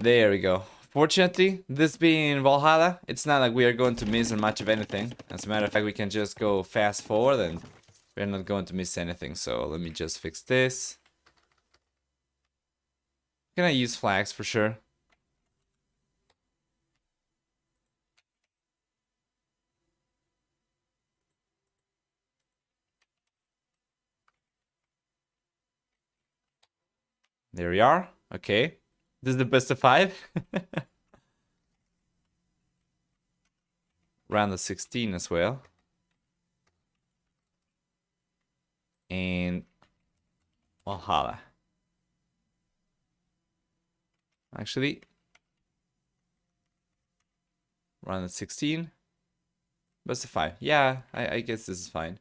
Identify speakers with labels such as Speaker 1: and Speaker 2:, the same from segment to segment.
Speaker 1: There we go. Fortunately, this being Wallhalla, it's not like we are going to miss much of anything. As a matter of fact, we can just go fast forward and we're not going to miss anything. So let me just fix this. Can I use flags for sure? There we are. Okay. This is the best of 5. Round of 16 as well. And Wallhalla. Actually, round of 16. Best of 5. Yeah, I guess this is fine.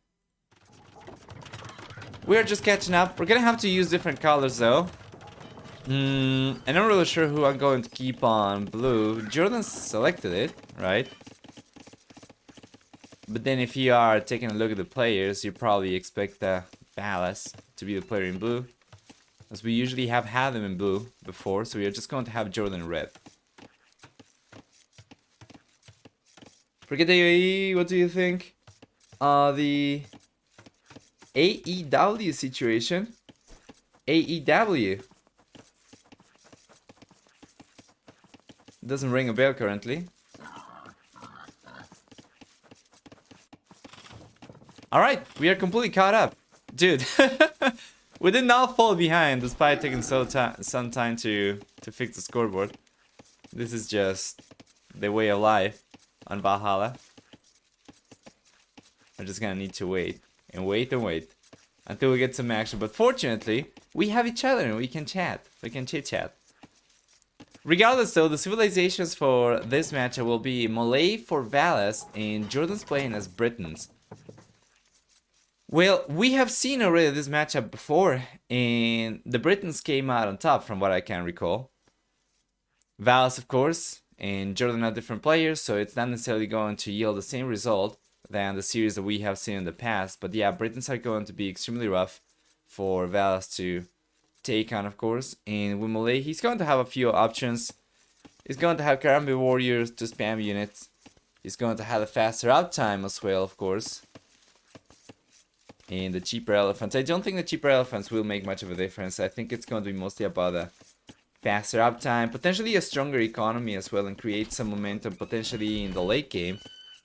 Speaker 1: We're just catching up. We're gonna have to use different colors though. I'm not really sure who I'm going to keep on blue. JorDan selected it, right? But then if you are taking a look at the players, you probably expect Valas to be the player in blue. As we usually have had them in blue before, so we are just going to have JorDan in red. Forget the UAE, what do you think? The AEW situation. AEW. Doesn't ring a bell currently. Alright, we are completely caught up. Dude, we did not fall behind despite taking some time to fix the scoreboard. This is just the way of life on Valhalla. We're just gonna need to wait and wait and wait until we get some action. But fortunately, we have each other and we can chat. We can chit-chat. Regardless though, the civilizations for this matchup will be Malay for Valas and JorDan's playing as Britons. Well, we have seen already this matchup before and the Britons came out on top from what I can recall. Valas of course and JorDan are different players, so it's not necessarily going to yield the same result than the series that we have seen in the past. But yeah, Britons are going to be extremely rough for Valas to take on, of course. And with Malay, he's going to have a few options. He's going to have Karambi warriors to spam units. He's going to have a faster uptime as well, of course. And the cheaper elephants. I don't think the cheaper elephants will make much of a difference. I think it's going to be mostly about a faster uptime, potentially a stronger economy as well, and create some momentum potentially in the late game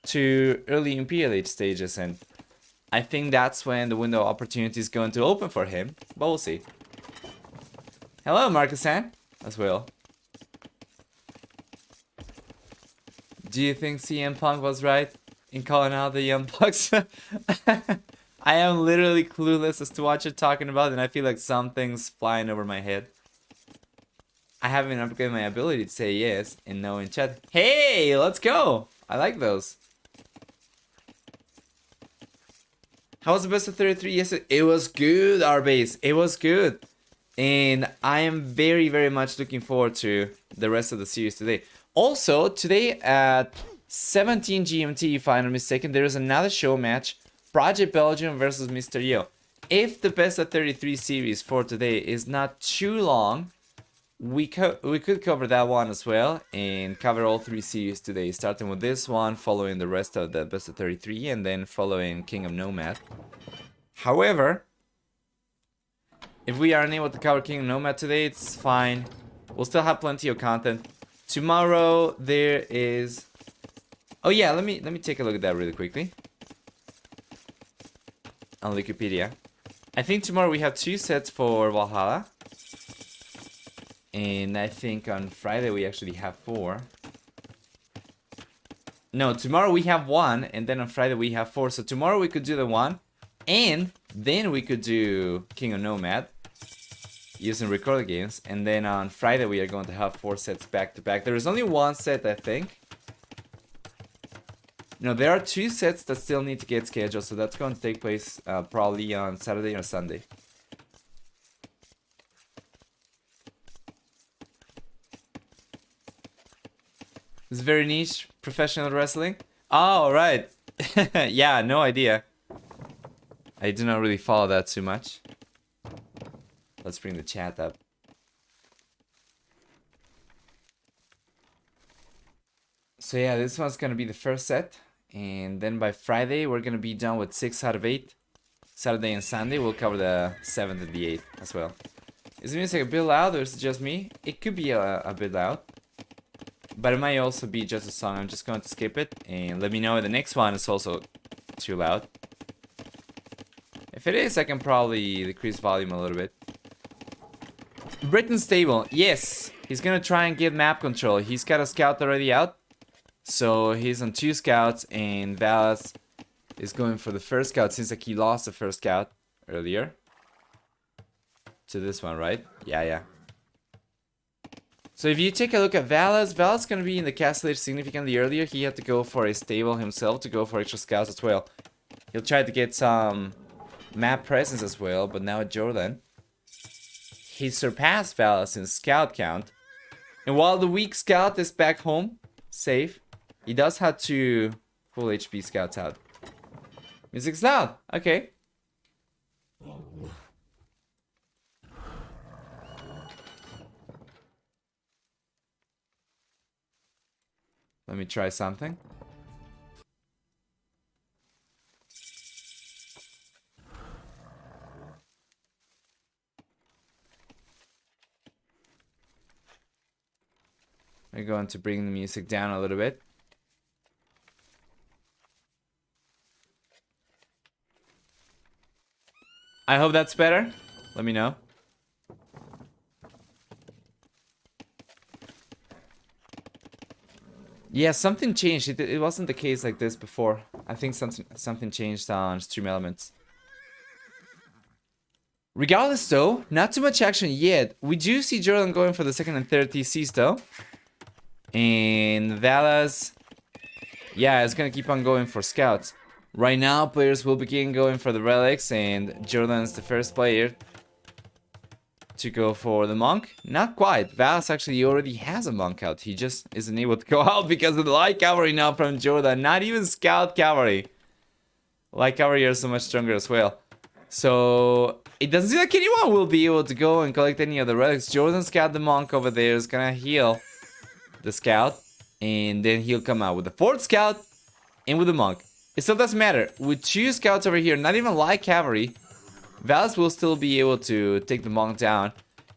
Speaker 1: to early Imperial Age stages. And I think that's when the window of opportunity is going to open for him, but we'll see. Hello, Marcus-san, as well. Do you think CM Punk was right in calling out the Young Bucks? I am literally clueless as to what you're talking about, and I feel like something's flying over my head. I haven't upgraded my ability to say yes and no in chat. Hey, let's go! I like those. How was the best of 33 yesterday? It was good, Arbase. It was good. And I am very, very much looking forward to the rest of the series today. Also, today at 17 GMT, if I'm not mistaken, there is another show match. Project Belgium versus Mr. Yo. If the best of 33 series for today is not too long, we could cover that one as well and cover all 3 series today, starting with this one, following the rest of the best of 33, and then following King of Nomad. However, if we are unable to cover King of Nomad today, it's fine. We'll still have plenty of content. Tomorrow there is... Oh yeah, let me take a look at that really quickly. On Wikipedia. I think tomorrow we have 2 sets for Wallhalla. And I think on Friday we actually have 4. No, tomorrow we have 1, and then on Friday we have 4. So tomorrow we could do the 1, and then we could do King of Nomad using recorded games. And then on Friday we are going to have 4 sets back to back. There is only 1 set, I think. No, there are 2 sets that still need to get scheduled, so that's going to take place probably on Saturday or Sunday. It's very niche, professional wrestling. Oh, right. Yeah, no idea. I do not really follow that too much. Let's bring the chat up. So yeah, this one's gonna be the first set, and then by Friday we're gonna be done with 6 out of 8. Saturday and Sunday we'll cover the 7th and the 8th as well. Is the music a bit loud or is it just me? It could be a bit loud, but it might also be just a song. I'm just going to skip it and let me know if the next one is also too loud. If it is, I can probably decrease volume a little bit. Britain's stable. Yes, he's gonna try and get map control. He's got a scout already out. So he's on 2 scouts and Valas is going for the first scout since like he lost the first scout earlier. To this one, right? Yeah. So if you take a look at Valas, Valas gonna be in the castle age significantly earlier. He had to go for a stable himself to go for extra scouts as well. He'll try to get some map presence as well, but now JorDan, he surpassed Valas in scout count. And while the weak scout is back home, safe, he does have 2 full HP scouts out. Music's loud. Okay. Let me try something. We're going to bring the music down a little bit. I hope that's better. Let me know. Yeah, something changed. It wasn't the case like this before. I think something changed on Stream Elements. Regardless though, not too much action yet. We do see JorDan going for the 2nd and 3rd TCs though. And Valas, yeah, is gonna keep on going for scouts. Right now, players will begin going for the relics, and JorDan's the first player to go for the monk. Not quite. Valas actually already has a monk out. He just isn't able to go out because of the light cavalry now from JorDan. Not even scout cavalry. Light cavalry are so much stronger as well. So it doesn't seem like anyone will be able to go and collect any of the relics. JorDan's got the monk over there. Is gonna heal the scout, and then he'll come out with the 4th scout and with the monk. It still doesn't matter. With 2 scouts over here, not even light cavalry, Valas will still be able to take the monk down.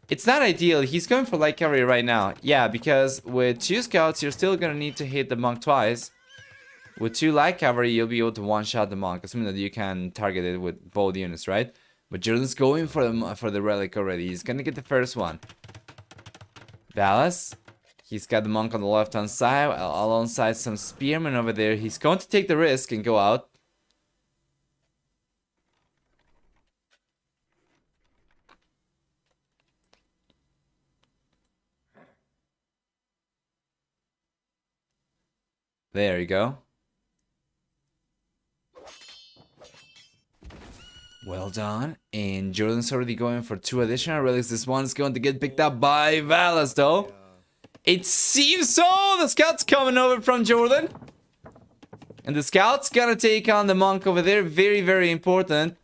Speaker 1: It's not ideal. He's going for light cavalry right now. Yeah, because with 2 scouts, you're still gonna need to hit the monk twice. With 2 light cavalry, you'll be able to one-shot the monk, assuming that you can target it with both units, right? But JorDan's going for the relic already. He's gonna get the first one. Valas, he's got the monk on the left-hand side, alongside some spearmen over there. He's going to take the risk and go out. There you go. Well done. And JorDan's already going for 2 additional relics. This one's going to get picked up by Valas, though. It seems so! The scout's coming over from JorDan. And the scout's gonna take on the monk over there. Very, very important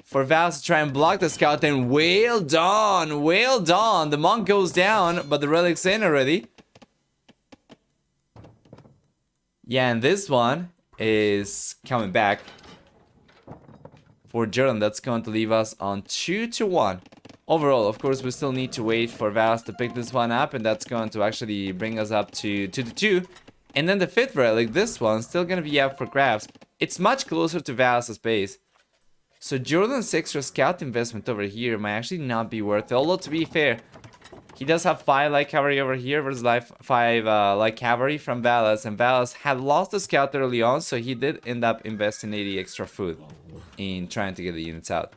Speaker 1: for Valas to try and block the scout. And well done! Well done! The monk goes down, but the relic's in already. Yeah, and this one is coming back for JorDan. That's going to leave us on 2-1. Overall, of course, we still need to wait for Valas to pick this one up, and that's going to actually bring us up to 2-2. And then the 5th relic, this one's still going to be up for grabs. It's much closer to Valas' base. So JorDan's extra scout investment over here might actually not be worth it. Although, to be fair, he does have 5 light cavalry over here versus 5 light cavalry from Valas. And Valas had lost the scout early on, so he did end up investing 80 extra food in trying to get the units out.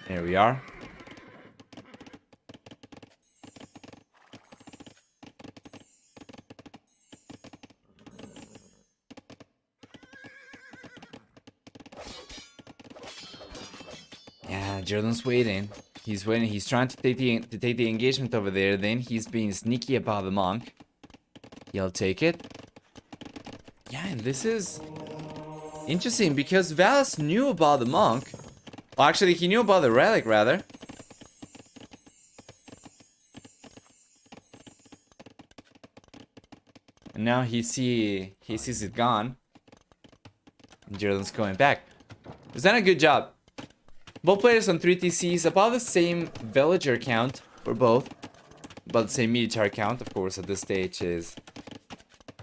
Speaker 1: Here we are. JorDan's waiting. He's waiting. He's trying to take the engagement over there. Then he's being sneaky about the monk. He'll take it. Yeah, and this is interesting because Valas knew about the monk. Well, actually, he knew about the relic, rather. And now he sees it gone. And JorDan's going back. He's done a good job. Both players on 3 TCs, about the same villager count for both. About the same military count, of course, at this stage is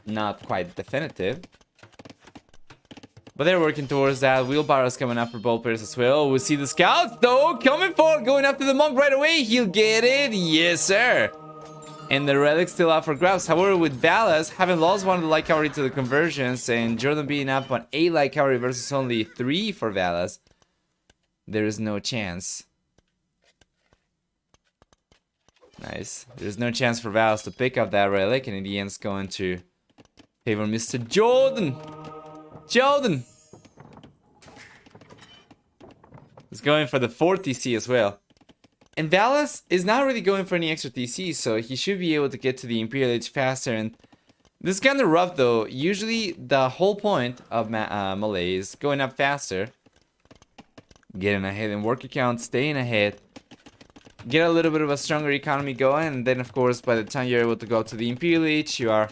Speaker 1: not quite definitive. But they're working towards that. Wheelbarrow's coming up for both players as well. We see the scouts, though, coming forward, going after the monk right away. He'll get it. Yes, sir. And the relic's still out for grabs. However, with Valas having lost one of the light cavalry to the conversions and JorDan being up on 8 light cavalry versus only 3 for Valas, there is no chance. Nice. There's no chance for Valas to pick up that relic, and in the end, it's going to favor Mr. JorDan. JorDan! He's going for the 4th TC as well. And Valas is not really going for any extra TC, so he should be able to get to the Imperial Age faster. And this is kind of rough, though. Usually, the whole point of Melee is going up faster. Getting ahead in worker count, staying ahead. Get a little bit of a stronger economy going, and then, of course, by the time you're able to go to the Imperial Age, you are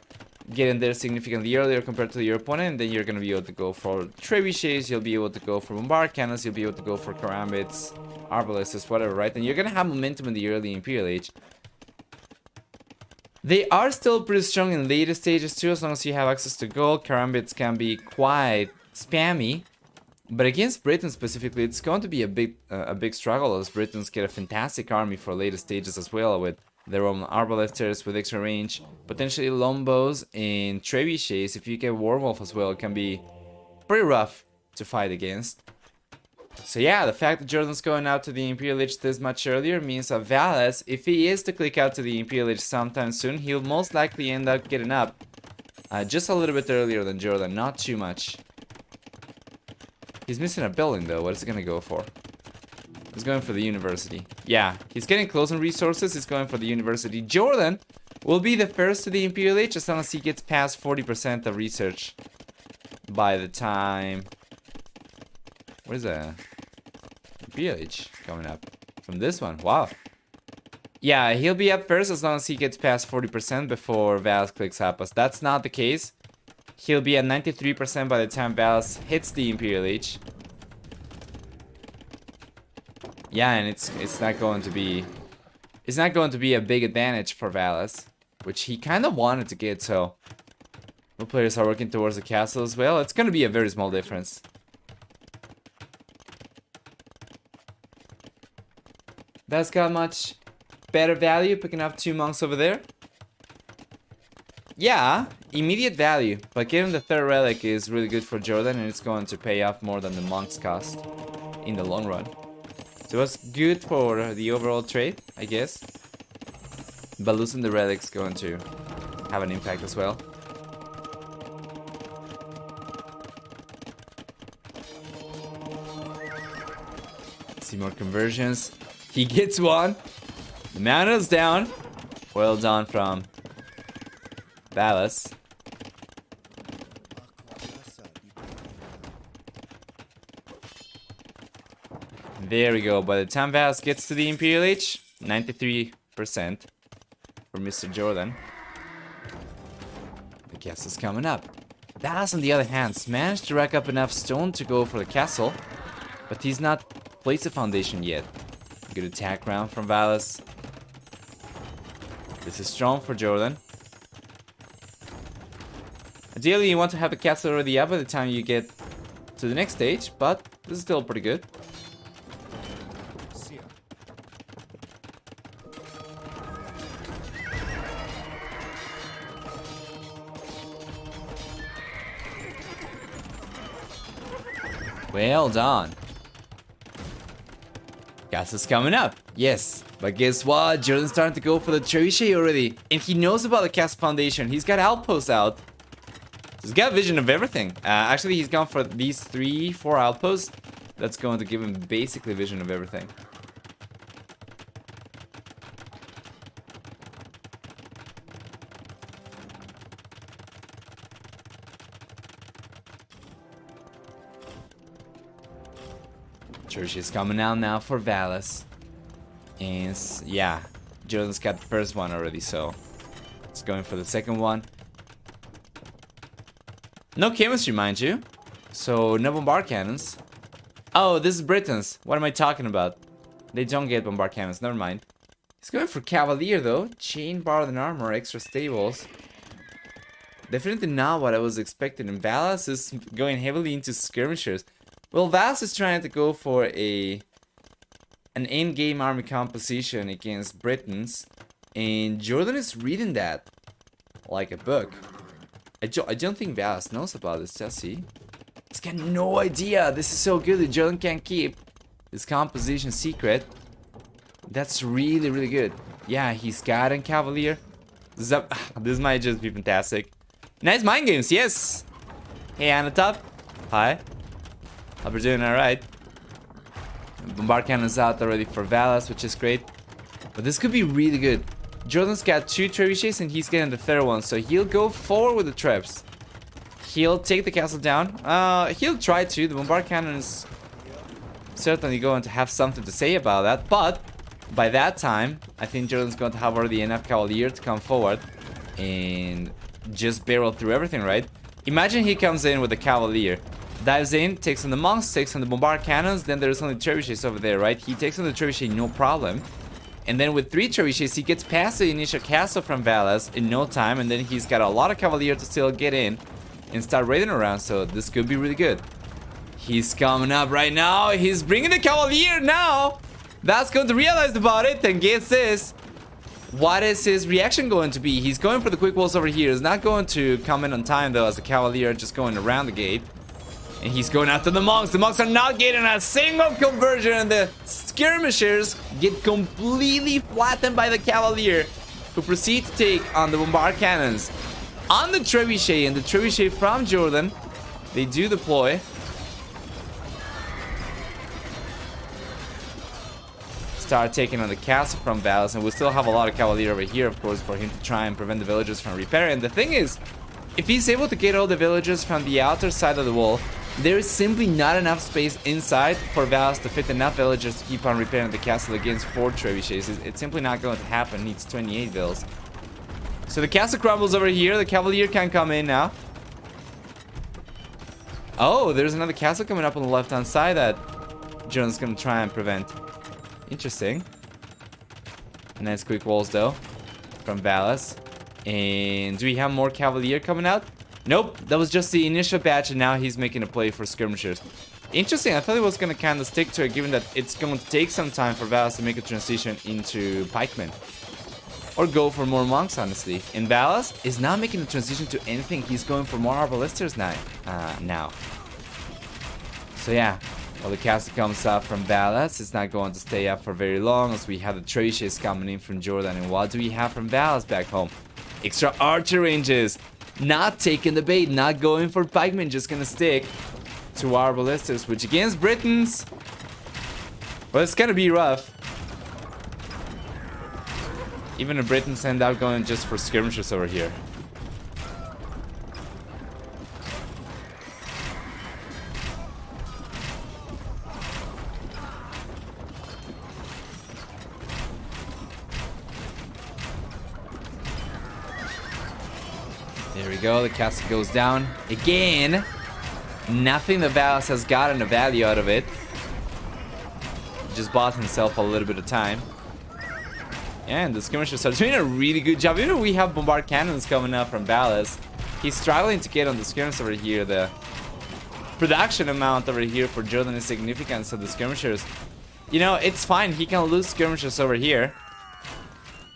Speaker 1: getting there significantly earlier compared to your opponent, and then you're going to be able to go for trebuchets, you'll be able to go for bombard cannons, you'll be able to go for karambits, arbalests, whatever, right? And you're going to have momentum in the early Imperial Age. They are still pretty strong in later stages too, as long as you have access to gold. Karambits can be quite spammy, but against Britain specifically, it's going to be a big struggle, as Britons get a fantastic army for later stages as well, with their own arbalesters with extra range, potentially lombos and trebuchets. If you get Warwolf as well, it can be pretty rough to fight against. So yeah, the fact that JorDan's going out to the Imperial Age this much earlier means that Valas, if he is to click out to the Imperial Age sometime soon, he'll most likely end up getting up just a little bit earlier than JorDan, not too much. He's missing a building though. What is he gonna go for? He's going for the university. Yeah, he's getting close on resources. He's going for the university. JorDan will be the first to the Imperial Age as long as he gets past 40% of research by the time... Where's the Imperial Age coming up? From this one. Wow. Yeah, he'll be up first as long as he gets past 40% before Valas clicks up. But that's not the case. He'll be at 93% by the time Valas hits the Imperial Age. Yeah, and it's not going to be a big advantage for Valas, which he kind of wanted to get. So, both players are working towards the castle as well. It's going to be a very small difference. That's got much better value, picking up 2 monks over there. Yeah, immediate value, but getting the 3rd relic is really good for JorDan, and it's going to pay off more than the monks cost in the long run. So it's good for the overall trade, I guess. But losing the relic's going to have an impact as well. See more conversions. He gets one. The mana's down. Well done from Valas. There we go. By the time Valas gets to the Imperial Age, 93% for Mr. JorDan. The castle's coming up. Valas, on the other hand, managed to rack up enough stone to go for the castle, but he's not placed a foundation yet. Good attack round from Valas. This is strong for JorDan. Ideally, you want to have the castle already up by the time you get to the next stage, but this is still pretty good. Well done. Castle's coming up. Yes. But guess what? JorDan's starting to go for the trebuchet already. And he knows about the castle foundation. He's got outposts out. He's got vision of everything. Actually, he's gone for these 3-4 outposts. That's going to give him basically vision of everything. Church is coming out now for Valas. And yeah, JorDan's got the first one already, so it's going for the second one. No chemistry, mind you. So no bombard cannons. Oh, this is Britons. What am I talking about? They don't get bombard cannons, never mind. He's going for Cavalier though. Chain, bar, and armor, extra stables. Definitely not what I was expecting. And Valas is going heavily into skirmishers. Well, Valas is trying to go for an in-game army composition against Britons, and JorDan is reading that like a book. I don't think Valas knows about this, does he? He's got no idea. This is so good that JorDan can't keep this composition secret. That's really, really good. Yeah, he's got a Cavalier. This might just be fantastic. Nice mind games, yes. Hey, Anatop. Hi. Hope you're doing alright. Bombard cannon's out already for Valas, which is great. But this could be really good. JorDan's got 2 trebuchets and he's getting the third one, so he'll go forward with the traps. He'll take the castle down. He'll try to. The bombard cannon is certainly going to have something to say about that, but by that time, I think JorDan's going to have already enough Cavalier to come forward and just barrel through everything, right? Imagine he comes in with the Cavalier. Dives in, takes on the monks, takes on the bombard cannons, then there's only trebuchets over there, right? He takes on the trebuchet, no problem. And then with 3 trebuchets, he gets past the initial castle from Valas in no time, and then he's got a lot of Cavalier to still get in and start raiding around, so this could be really good. He's coming up right now. He's bringing the Cavalier now. That's going to realize about it and gets this. What is his reaction going to be? He's going for the quick walls over here. He's not going to come in on time, though, as the Cavalier are just going around the gate. And he's going after the monks. The monks are not getting a single conversion, and the skirmishers get completely flattened by the Cavalier, who proceed to take on the bombard cannons. On the trebuchet, and the trebuchet from JorDan, they do deploy. Start taking on the castle from Valas, and we still have a lot of Cavalier over here, of course, for him to try and prevent the villagers from repairing. And the thing is, if he's able to get all the villagers from the outer side of the wall, there is simply not enough space inside for Valas to fit enough villagers to keep on repairing the castle against 4 trebuchets. It's simply not going to happen. It needs 28 vills. So the castle crumbles over here. The Cavalier can come in now. Oh, there's another castle coming up on the left-hand side that JorDan's going to try and prevent. Interesting. Nice quick walls, though, from Valas. And do we have more Cavalier coming out? Nope, that was just the initial batch, and now he's making a play for skirmishers. Interesting, I thought it was going to kind of stick to it, given that it's going to take some time for Valas to make a transition into pikemen. Or go for more monks, honestly. And Valas is not making a transition to anything. He's going for more arbalisters now. So yeah, while the castle comes up from Valas, it's not going to stay up for very long, as we have the trebuchets coming in from JorDan. And what do we have from Valas back home? Extra archer ranges. Not taking the bait, not going for pikemen, just gonna stick to our ballistas, which against Britons, well, it's gonna be rough. Even the Britons end up going just for skirmishers over here. There we go, the castle goes down. Again, nothing that Valas has gotten a value out of it. Just bought himself a little bit of time. And the skirmishers are doing a really good job. Even though we have bombard cannons coming up from Valas, he's struggling to get on the skirmishers over here. The production amount over here for JorDan is significant, so the skirmishers, you know, it's fine. He can lose skirmishers over here.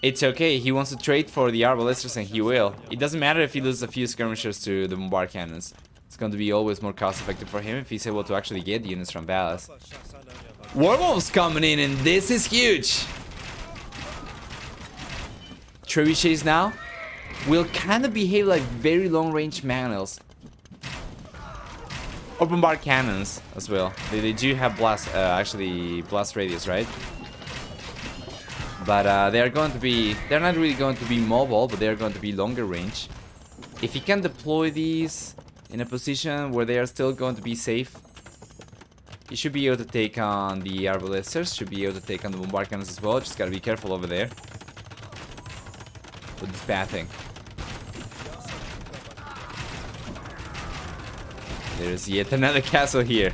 Speaker 1: It's okay. He wants to trade for the arbalisters, and he will. It doesn't matter if he loses a few skirmishers to the bombard cannons. It's going to be always more cost effective for him if he's able to actually get units from Valas. Werewolves coming in, and this is huge. Trebuchets now will kind of behave like very long range manuals. Or bombard cannons as well. They do have blast, actually blast radius, right? But they're not really going to be mobile, but they're going to be longer range. If you can deploy these in a position where they are still going to be safe, you should be able to take on the arbalesters, should be able to take on the bombard cannons as well. Just gotta be careful over there with this bad thing. There's yet another castle here.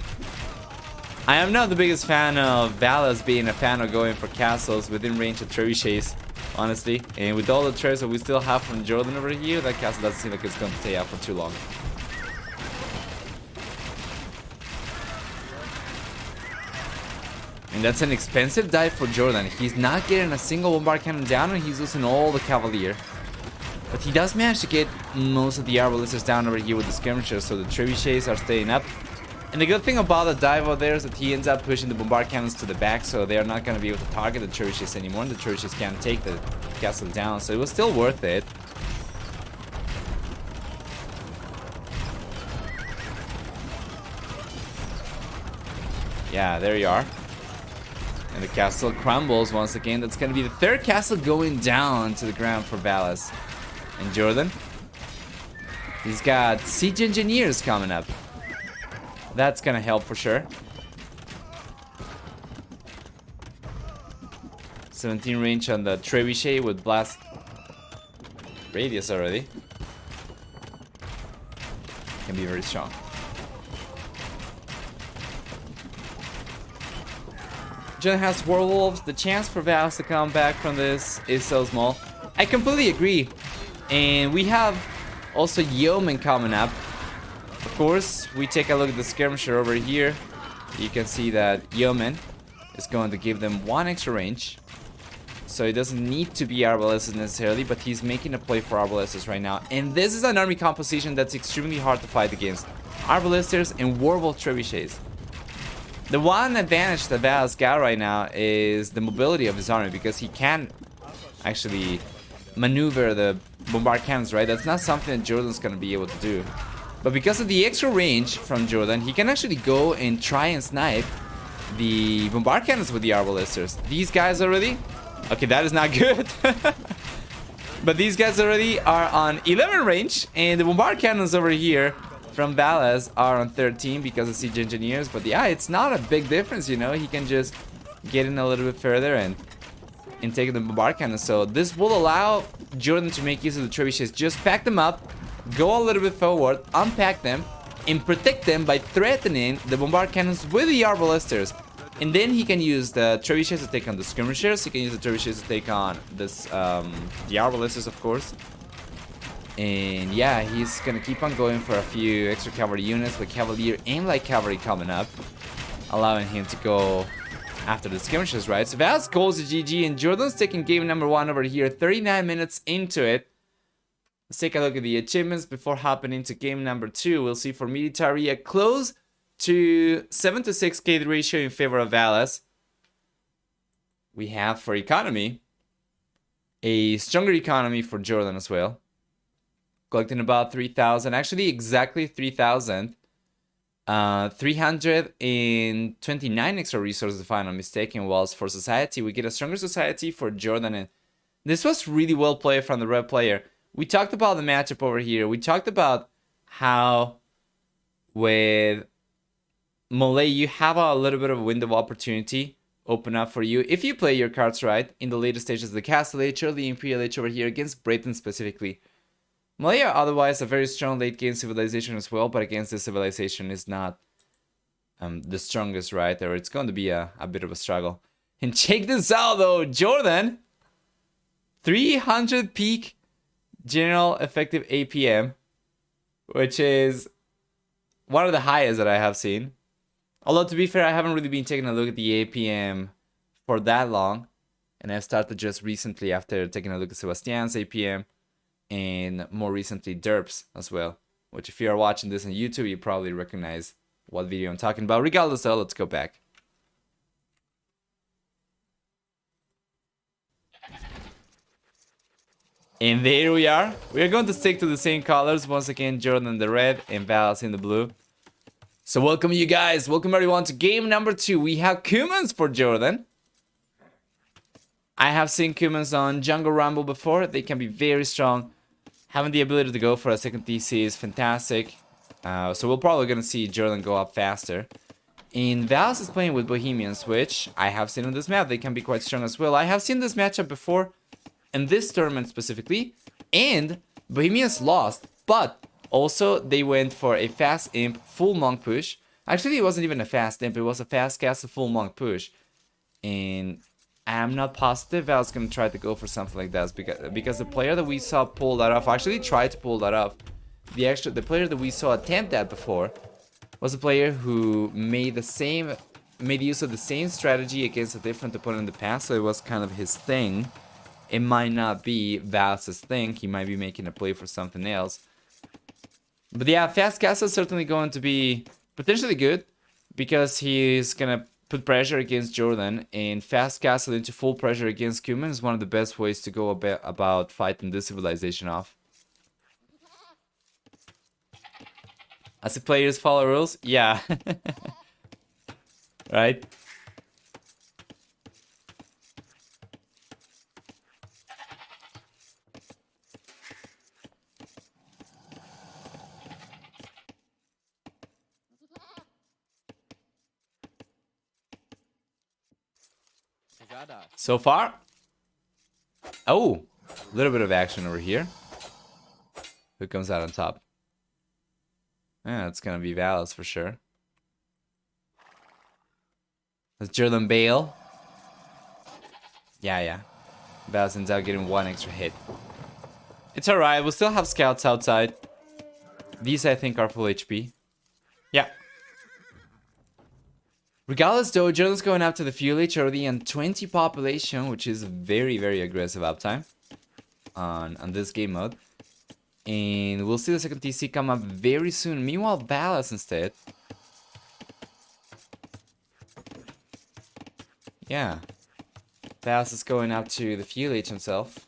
Speaker 1: I am not the biggest fan of Valas being a fan of going for castles within range of trebuchets, honestly. And with all the treasures that we still have from JorDan over here, that castle doesn't seem like it's going to stay out for too long. And that's an expensive dive for JorDan. He's not getting a single bombard cannon down and he's losing all the cavalier. But he does manage to get most of the arbalesters down over here with the skirmishers, so the trebuchets are staying up. And the good thing about the dive out there is that he ends up pushing the bombard cannons to the back, so they are not going to be able to target the trebuchets anymore, and the trebuchets can't take the castle down, so it was still worth it. Yeah, there you are. And the castle crumbles once again. That's going to be the third castle going down to the ground for Valas. And JorDan, he's got siege engineers coming up. That's gonna help for sure. 17 range on the trebuchet with blast radius already. Can be very strong. JorDan has werewolves. The chance for Valas to come back from this is so small. I completely agree. And we have also yeomen coming up. Of course, we take a look at the skirmisher over here. You can see that yeoman is going to give them 1 extra range. So it doesn't need to be arbalesters necessarily, but he's making a play for arbalesters right now. And this is an army composition that's extremely hard to fight against. Arbalesters and werewolf trebuchets. The one advantage that Valas got right now is the mobility of his army, because he can actually maneuver the bombard cannons, right? That's not something that JorDan's gonna be able to do. But because of the extra range from JorDan, he can actually go and try and snipe the bombard cannons with the arbalesters. These guys already... Okay, that is not good. But these guys already are on 11 range, and the bombard cannons over here from Valas are on 13 because of siege engineers. But yeah, it's not a big difference, you know. He can just get in a little bit further and take the bombard cannons. So this will allow JorDan to make use of the trebuchets. Just pack them up, go a little bit forward, unpack them, and protect them by threatening the bombard cannons with the arbalesters. And then he can use the trebuchets to take on the skirmishers. He can use the trebuchets to take on this, the arbalesters, of course. And yeah, he's gonna keep on going for a few extra cavalry units with cavalier and light cavalry coming up, allowing him to go after the skirmishers, right? So Valas goes to GG, and JorDan's taking game number 1 over here, 39 minutes into it. Let's take a look at the achievements before hopping into game number 2. We'll see for military a close to 7-to-6k ratio in favor of Valas. We have for economy a stronger economy for JorDan as well, collecting about 3,000, actually exactly 3,000. 329 extra resources if I'm not mistaken. Whilst for society we get a stronger society for JorDan, and this was really well played from the red player. We talked about the matchup over here. We talked about how with Malay you have a little bit of a window of opportunity open up for you if you play your cards right in the later stages of the Castle Age or the Imperial Age over here against Brayton specifically. Malaya otherwise a very strong late game civilization as well, but against this civilization is not the strongest, right? Or it's going to be a bit of a struggle. And check this out though, JorDan, 300 peak general effective APM, which is one of the highest that I have seen. Although to be fair, I haven't really been taking a look at the APM for that long, and I've started just recently after taking a look at Sebastian's APM. And more recently derps as well, which if you are watching this on YouTube, you probably recognize what video I'm talking about. Regardless though, let's go back. And there we are. We are going to stick to the same colors once again, JorDan in the red and Valas in the blue. So welcome you guys, welcome everyone to game number 2. We have Cumans for JorDan. I have seen Cumans on Jungle Rumble before. They can be very strong. Having the ability to go for a second DC is fantastic. So we're probably going to see JorDan go up faster. And Valas is playing with Bohemians, which I have seen on this map. They can be quite strong as well. I have seen this matchup before, in this tournament specifically. And Bohemians lost, but also they went for a fast imp full monk push. Actually, it wasn't even a fast imp, it was a fast castle full monk push. And I'm not positive Valas going to try to go for something like that, because the player that we saw pull that off, actually tried to pull that off. The player that we saw attempt that before was a player who made use of the same strategy against a different opponent in the past, so it was kind of his thing. It might not be Valas' thing, he might be making a play for something else. But yeah, fast castle is certainly going to be potentially good, because he's gonna put pressure against JorDan, and fast castle into full pressure against Cuman is one of the best ways to go about fighting this civilization off. As the players follow rules? Yeah. Right? So far? Oh! A little bit of action over here. Who comes out on top? Yeah, it's gonna be Valas for sure. Let's JorDan bail. Yeah. Valas ends up getting one extra hit. It's alright, we'll still have scouts outside. These I think are full HP. Yeah. Regardless though, JorDan's going up to the fuel H already on 20 population, which is very, very aggressive uptime on this game mode. And we'll see the second TC come up very soon. Meanwhile, Valas instead. Yeah. Valas is going up to the fuel H himself.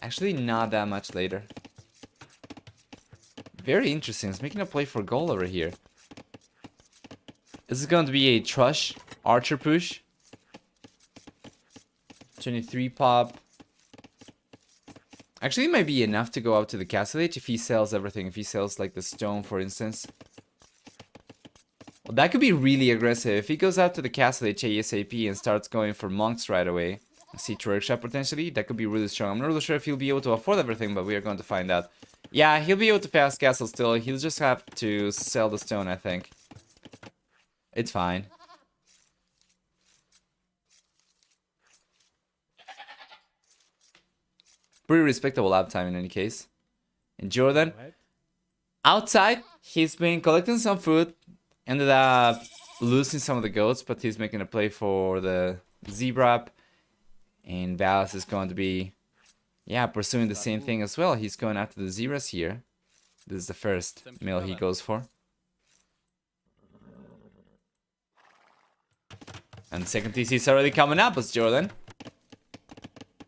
Speaker 1: Actually, not that much later. Very interesting. He's making a play for goal over here. Is this going to be a Trush Archer push? 23 pop. Actually, it might be enough to go up to the castle age if he sells everything. If he sells, like, the stone, for instance. Well, that could be really aggressive. If he goes out to the castle age ASAP and starts going for monks right away, siege workshop potentially, that could be really strong. I'm not really sure if he'll be able to afford everything, but we are going to find out. Yeah, he'll be able to pass castle still. He'll just have to sell the stone, I think. It's fine. Pretty respectable uptime in any case. And JorDan, outside, he's been collecting some food. Ended up losing some of the goats, but he's making a play for the zebra. And Valas is going to be, yeah, pursuing the same thing as well. He's going after the zebras here. This is the first meal he goes for. And the second TC is already coming up as JorDan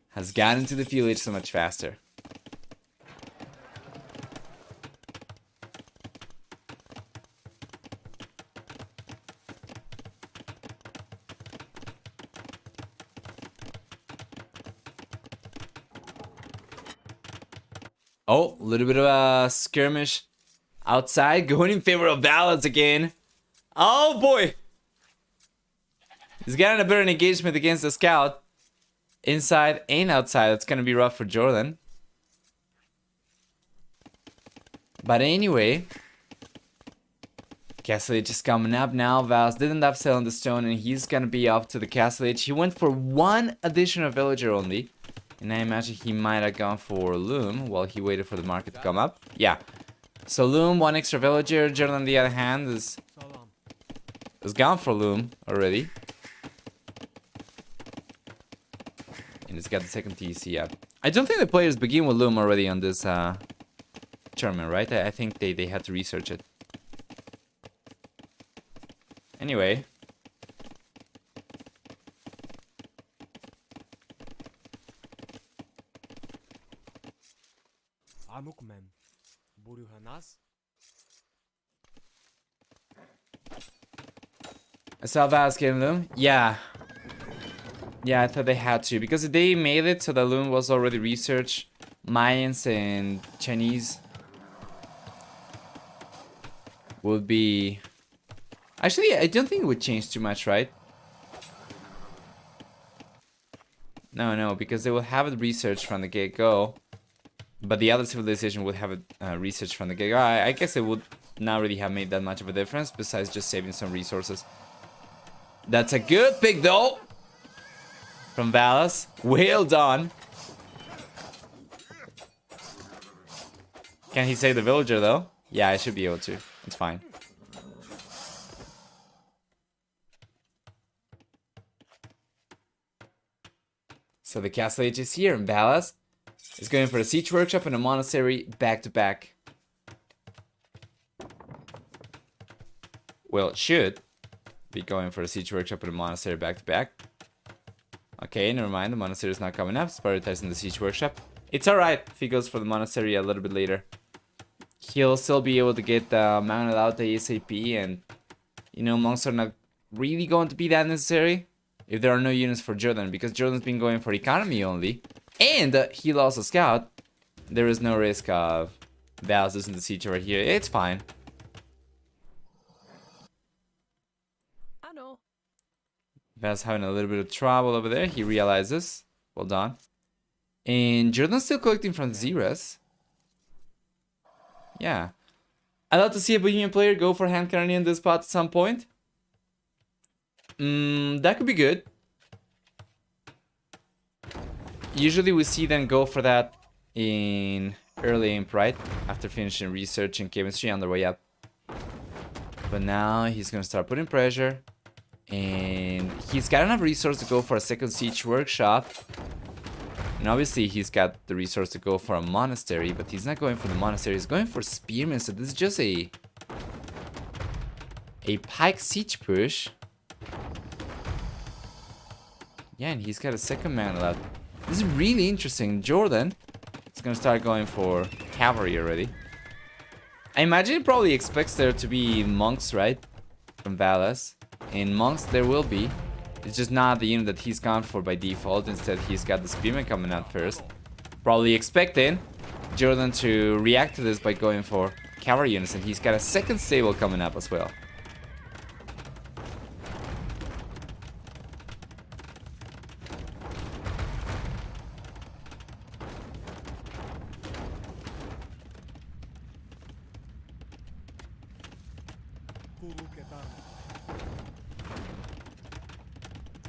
Speaker 1: has gotten into the fuel H so much faster. Oh, a little bit of a skirmish outside, going in favor of Valas again. Oh boy! He's getting a bit of an engagement against the scout. Inside and outside, it's gonna be rough for JorDan. But anyway, Castle Age is coming up now. Valas did end up selling the stone, and he's gonna be off to the Castle Age. He went for one additional villager only. And I imagine he might have gone for Loom while he waited for the market to come up. Yeah. So Loom, one extra villager. JorDan, on the other hand, is gone for Loom already. And it's got the second TC up. I don't think the players begin with Loom already on this tournament, right? I think they had to research it. Anyway. I saw Valas getting Loom. Yeah. Yeah, I thought they had to. Because they made it so the Loom was already researched. Mayans and Chinese would be... Actually, I don't think it would change too much, right? No, because they will have it researched from the get-go. But the other civilization would have it researched from the get-go. I guess it would not really have made that much of a difference, besides just saving some resources. That's a good pick, though! From Valas. Well done! Can he save the villager, though? Yeah, I should be able to. It's fine. So the castle age is here, and Valas is going for a siege workshop and a monastery back-to-back. Well, it should be going for a siege workshop and a monastery back-to-back. Okay, never mind. The monastery is not coming up. It's prioritizing the siege workshop. It's alright if he goes for the monastery a little bit later. He'll still be able to get mounted out ASAP, and you know, monks are not really going to be that necessary if there are no units for JorDan, because JorDan's been going for economy only, and he lost a scout. There is no risk of Valas losing the siege over here. It's fine. Valas having a little bit of trouble over there. He realizes. Well done. And JorDan's still collecting from Zeras. Yeah. I'd love to see a Bohemian player go for hand cannon in this spot at some point. That could be good. Usually we see them go for that in early imp, right? After finishing research and chemistry on their way up. But now he's gonna start putting pressure. And he's got enough resource to go for a second siege workshop. And obviously he's got the resource to go for a monastery, but he's not going for the monastery, he's going for spearmen. So this is just a pike siege push. Yeah, and he's got a second man left. This is really interesting. JorDan is gonna start going for cavalry already. I imagine he probably expects there to be monks, right? From Valas. And monks there will be. It's just not the unit that he's gone for by default. Instead, he's got the spearmen coming out first. Probably expecting JorDan to react to this by going for cavalry units. And he's got a second stable coming up as well.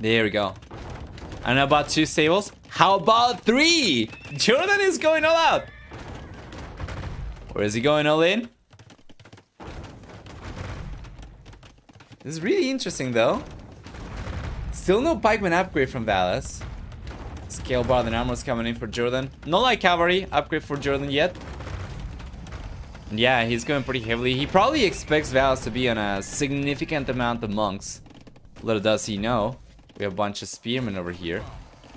Speaker 1: There we go. I don't know about 2 stables. How about 3? JorDan is going all out. Or is he going all in? This is really interesting though. Still no pikeman upgrade from Valas. Scale bar and armor is coming in for JorDan. No light cavalry upgrade for JorDan yet. And yeah, he's going pretty heavily. He probably expects Valas to be on a significant amount of monks. Little does he know. We have a bunch of spearmen over here.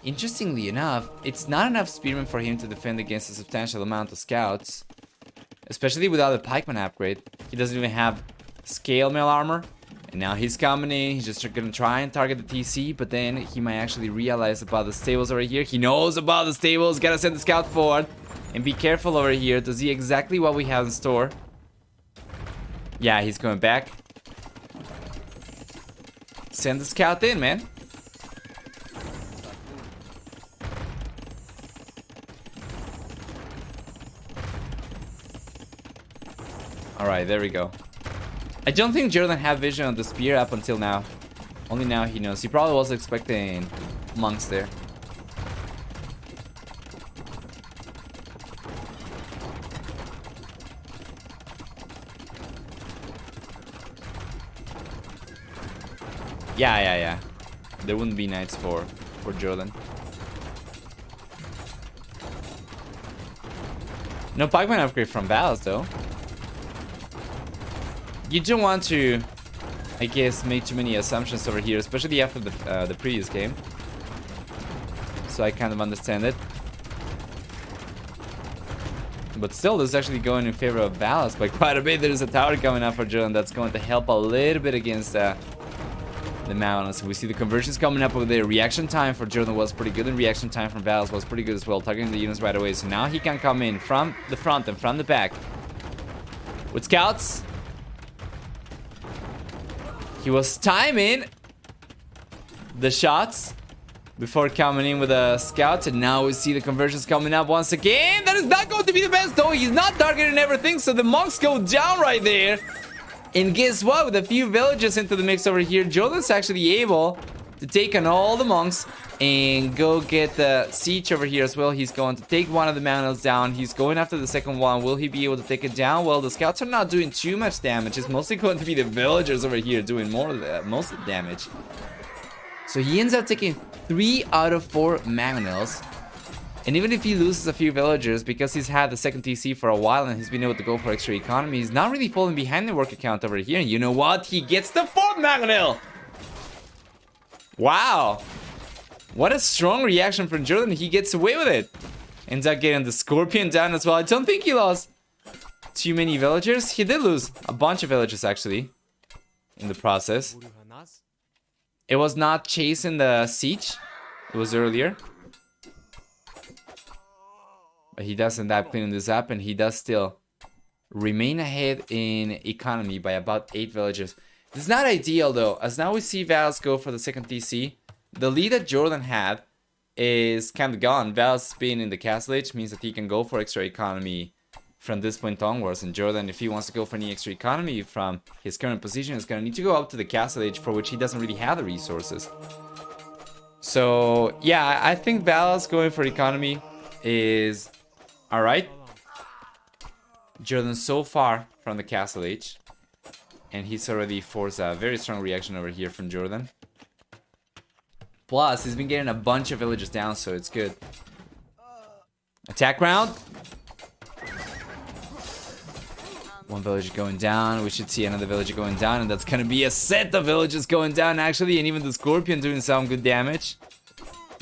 Speaker 1: Interestingly enough, it's not enough spearmen for him to defend against a substantial amount of scouts. Especially without a pikeman upgrade. He doesn't even have scale mail armor. And now he's coming in, he's just gonna try and target the TC, but then he might actually realize about the stables over here. He knows about the stables, gotta send the scout forward. And be careful over here to see exactly what we have in store. Yeah, he's going back. Send the scout in, man. Alright, there we go. I don't think JorDan had vision on the spear up until now. Only now he knows. He probably was expecting monks there. Yeah. There wouldn't be knights for JorDan. No pikeman upgrade from Valas though. You don't want to, I guess, make too many assumptions over here, especially after the previous game. So I kind of understand it. But still, this is actually going in favor of Valas by quite a bit. There's a tower coming up for JorDan that's going to help a little bit against the Magnus. We see the conversions coming up over there. Reaction time for JorDan was pretty good, and reaction time from Valas was pretty good as well, targeting the units right away. So now he can come in from the front and from the back with scouts. He was timing the shots before coming in with a scout, and now we see the conversions coming up once again. That is not going to be the best, though. He's not targeting everything, so the monks go down right there. And guess what? With a few villages into the mix over here, JorDan's actually able to take on all the monks and go get the siege over here as well. He's going to take one of the mountains down. He's going after the second one. Will he be able to take it down? Well, the scouts are not doing too much damage. It's mostly going to be the villagers over here doing most of the damage. So he ends up taking 3 out of 4 mangonels. And even if he loses a few villagers, because he's had the second TC for a while and he's been able to go for extra economy, he's not really falling behind the work account over here. And you know what? He gets the 4th mangonel! Wow! What a strong reaction from JorDan. He gets away with it. Ends up getting the Scorpion down as well. I don't think he lost too many villagers. He did lose a bunch of villagers, actually, in the process. It was not chasing the siege. It was earlier. But he does end up cleaning this up, and he does still remain ahead in economy by about 8 villagers. This is not ideal, though, as now we see Valas go for the second TC. The lead that JorDan had is kind of gone. Valas being in the castle age means that he can go for extra economy from this point onwards. And JorDan, if he wants to go for any extra economy from his current position, is going to need to go up to the castle age, for which he doesn't really have the resources. So, yeah, I think Valas going for economy is alright. JorDan so far from the castle age. And he's already forced a very strong reaction over here from JorDan. Plus, he's been getting a bunch of villages down, so it's good. Attack round. One village going down. We should see another village going down, and that's gonna be a set of villages going down, actually. And even the Scorpion doing some good damage.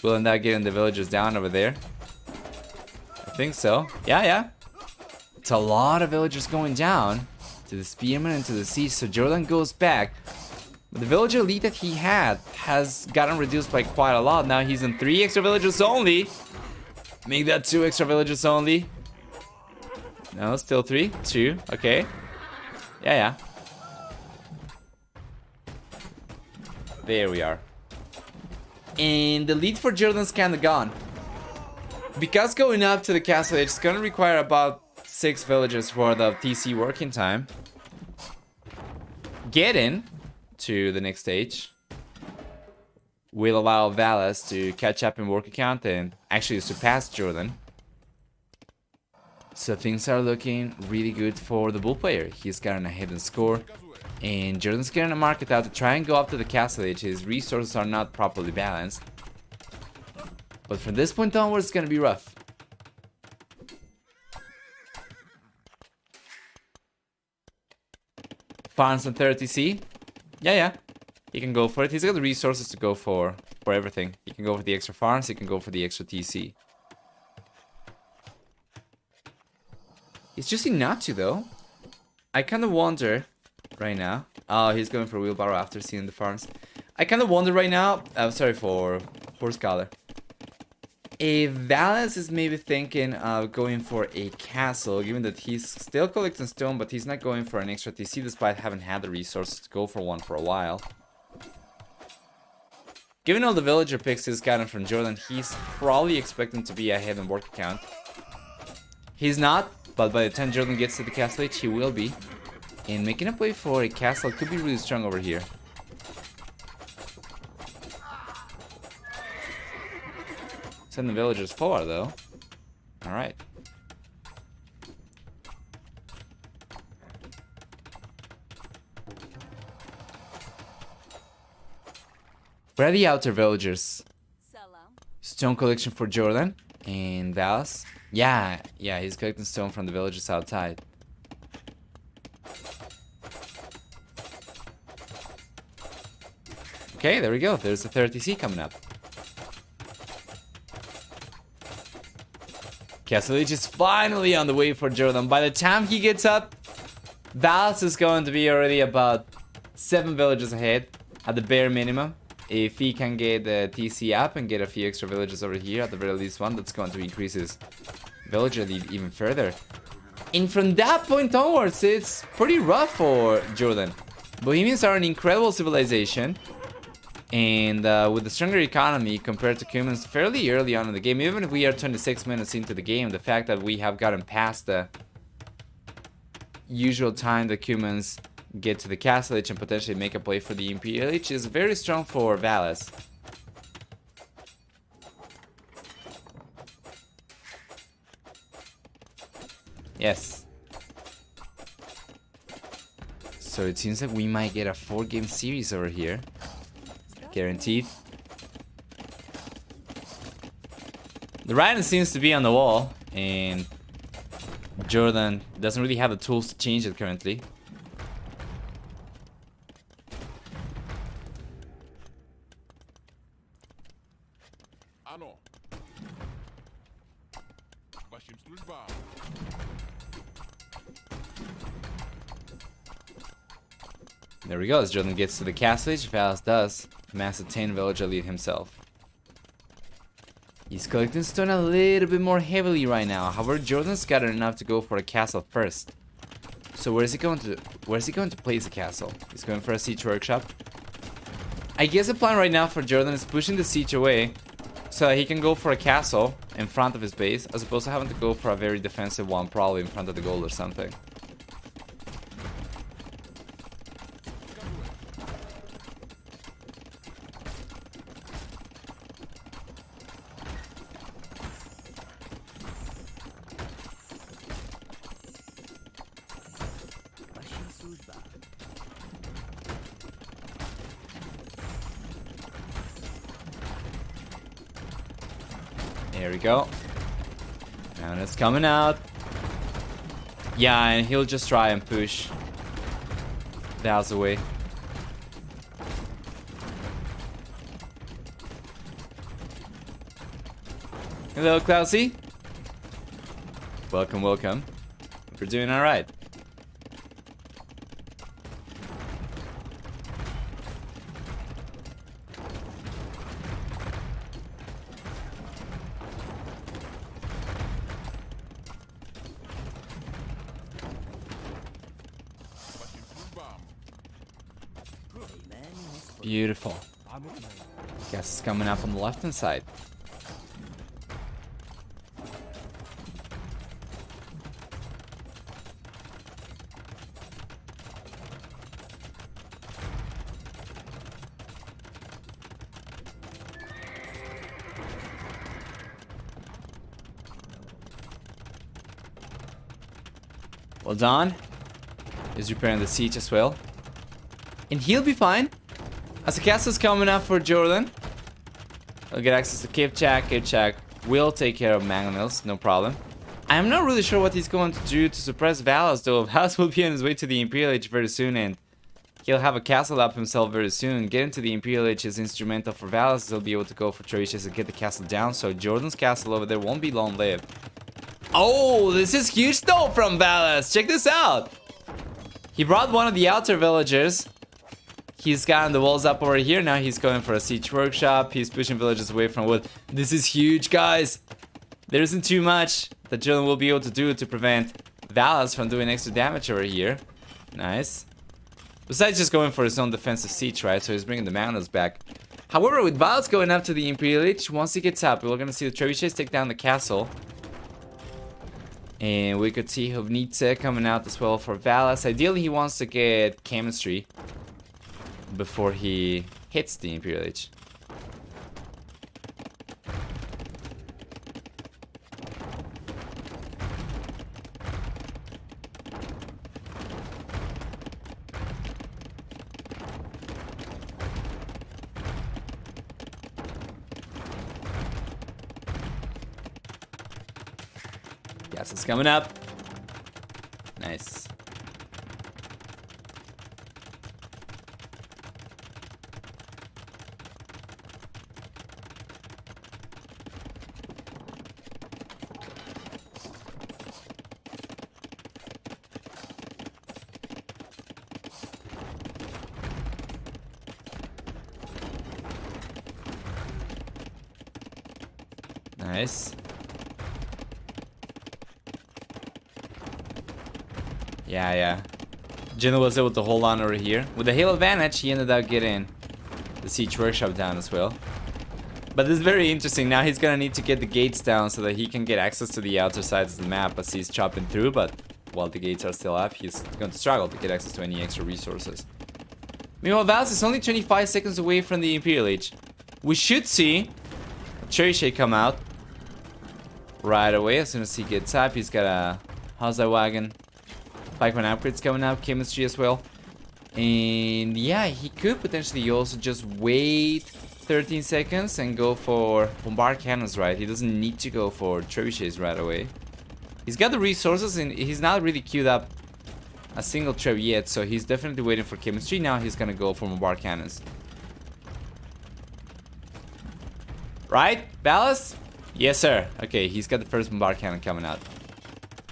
Speaker 1: We'll end up getting the villagers down over there. I think so. Yeah. It's a lot of villagers going down to the Spearman and to the Siege, so JorDan goes back. But the villager lead that he had has gotten reduced by quite a lot. Now he's in 3 extra villagers only. Make that 2 extra villagers only. No, still 3. 2. Okay. Yeah. There we are. And the lead for JorDan's kind of gone. Because going up to the castle age is going to require about 6 villagers for the TC working time. Getting to the next stage will allow Valas to catch up in work account and actually surpass JorDan. So things are looking really good for the bull player. He's gotten a hidden score, and JorDan's getting a market out to try and go up to the castle age. His resources are not properly balanced, but from this point onwards, it's gonna be rough. Farms on 30C. Yeah. He can go for it. He's got the resources to go for everything. He can go for the extra farms. He can go for the extra TC. He's choosing not to, though. I kind of wonder right now. Oh, he's going for wheelbarrow after seeing the farms. I kind of wonder right now. I'm sorry for Scholar. If Valas is maybe thinking of going for a castle, given that he's still collecting stone, but he's not going for an extra TC despite having had the resources to go for one for a while. Given all the villager picks he's gotten from JorDan, he's probably expecting to be ahead in work account. He's not, but by the time JorDan gets to the castle age, he will be. And making a play for a castle could be really strong over here. Send the villagers forward, though. Alright. Where are the outer villagers? Stone collection for JorDan and Valas. Yeah, he's collecting stone from the villagers outside. Okay, there we go. There's the 30C coming up. Castle Age is finally on the way for JorDan. By the time he gets up, Valas is going to be already about 7 villages ahead. at the bare minimum. If he can get the TC up and get a few extra villages over here, at the very least one, that's going to increase his villager lead even further. And from that point onwards, it's pretty rough for JorDan. Bohemians are an incredible civilization, and with a stronger economy compared to Cumans fairly early on in the game, even if we are 26 minutes into the game, the fact that we have gotten past the usual time the Cumans get to the Castle Age and potentially make a play for the Imperial Age is very strong for Valas. Yes. So it seems like we might get a 4-game series over here. Guaranteed. The Raiden seems to be on the wall, and JorDan doesn't really have the tools to change it currently. There we go, as JorDan gets to the Castle Age, Valas does amass a 10 villager lead himself. He's collecting stone a little bit more heavily right now. However, JorDan's got enough to go for a castle first. So where's he going to place the castle? He's going for a siege workshop. I guess the plan right now for JorDan is pushing the siege away so that he can go for a castle in front of his base, as opposed to having to go for a very defensive one, probably in front of the gold or something. There we go. And it's coming out. Yeah, and he'll just try and push the house away. Hello, Klausy. Welcome, welcome. We're doing alright. Beautiful. Gas is coming up on the left hand side. Well done. He's repairing the siege as well. And he'll be fine. As the castle's coming up for JorDan, he'll get access to Kipchak. Kipchak will take care of Mangonels, no problem. I'm not really sure what he's going to do to suppress Valas, though. Valas will be on his way to the Imperial Age very soon, and he'll have a castle up himself very soon. Getting to the Imperial Age is instrumental for Valas. He'll be able to go for Trebuchets and get the castle down, so JorDan's castle over there won't be long-lived. Oh, this is huge though from Valas. Check this out. He brought one of the outer villagers. He's gotten the walls up over here. Now he's going for a siege workshop. He's pushing villagers away from wood. This is huge, guys. There isn't too much that JorDan will be able to do to prevent Valas from doing extra damage over here. Nice. Besides just going for his own defensive siege, right? So he's bringing the Mangonels back. However, with Valas going up to the Imperial Age, once he gets up, we're going to see the Trebuchets take down the castle. And we could see Hovnitsa coming out as well for Valas. Ideally, he wants to get chemistry before he hits the Imperial Age. Yes, it's coming up. Nice. Nice. Yeah. Jin was able to hold on over here. With the hail advantage, he ended up getting the siege workshop down as well. But this is very interesting. Now he's gonna need to get the gates down so that he can get access to the outer sides of the map as he's chopping through. But while the gates are still up, he's going to struggle to get access to any extra resources. Meanwhile, Valas is only 25 seconds away from the Imperial Age. We should see Cherry Shade come out right away as soon as he gets up. He's got a Hausa wagon, Pikeman upgrades coming up, chemistry as well. And yeah, he could potentially also just wait 13 seconds and go for bombard cannons, right? He doesn't need to go for trebuchets right away. He's got the resources and he's not really queued up a single treb yet, so he's definitely waiting for chemistry. Now he's gonna go for bombard cannons. Right, Valas? Yes, sir. Okay, he's got the first bombard cannon coming out.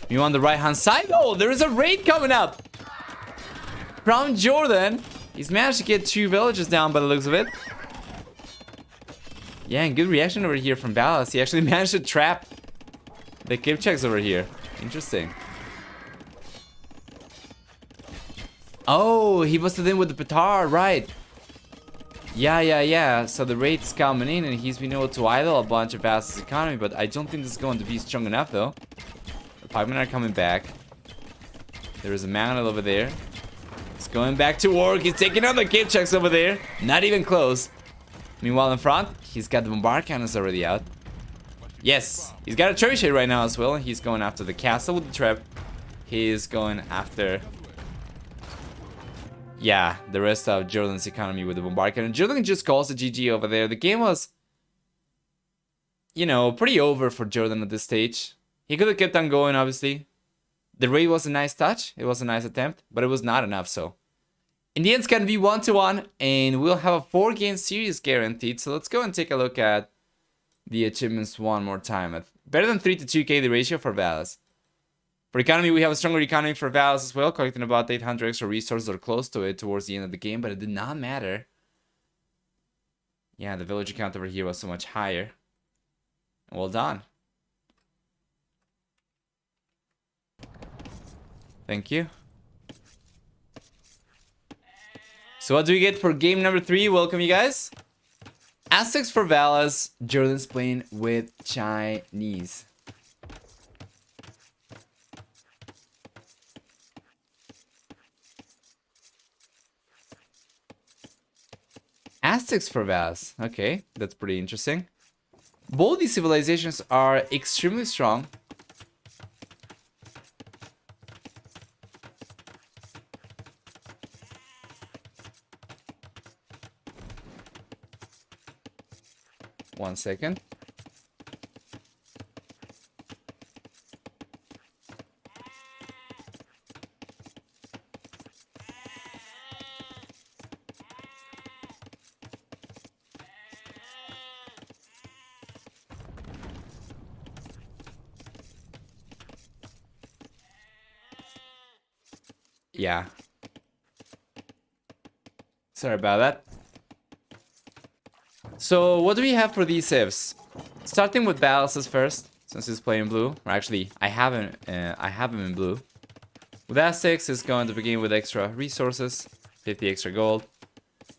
Speaker 1: You on the right hand side? Oh, there is a raid coming up from JorDan. He's managed to get 2 villages down by the looks of it. Yeah, and good reaction over here from Valas. He actually managed to trap the Kipchaks over here. Interesting. Oh, he busted in with the petard, right? Yeah. So the raid's coming in and he's been able to idle a bunch of Valas' economy, but I don't think this is going to be strong enough though. The pikemen are coming back. There is a mountain over there. He's going back to work. He's taking out the Kipchaks over there. Not even close. Meanwhile in front, he's got the bombard cannons already out. Yes, he's got a trebuchet right now as well. He's going after the castle with the trap. He's going after, yeah, the rest of JorDan's economy with the bombard cannon. JorDan just calls the GG over there. The game was, you know, pretty over for JorDan at this stage. He could have kept on going, obviously. The raid was a nice touch. It was a nice attempt, but it was not enough, so. In the end, it's gonna be 1-1, and we'll have a 4-game series guaranteed. So let's go and take a look at the achievements one more time. Better than 3-2k the ratio for Valas. For economy, we have a stronger economy for Valas as well, collecting about 800 extra resources or close to it towards the end of the game, but it did not matter. Yeah, the villager count over here was so much higher. Well done. Thank you. So what do we get for game number 3? Welcome, you guys. Aztecs for Valas. JorDan's playing with Chinese. Aztecs for Valas. Okay, that's pretty interesting. Both these civilizations are extremely strong. One second. Yeah. Sorry about that. So what do we have for these civs? Starting with Valas first, since he's playing blue. Or actually, I have him in blue. With Aztecs, is going to begin with extra resources, 50 extra gold.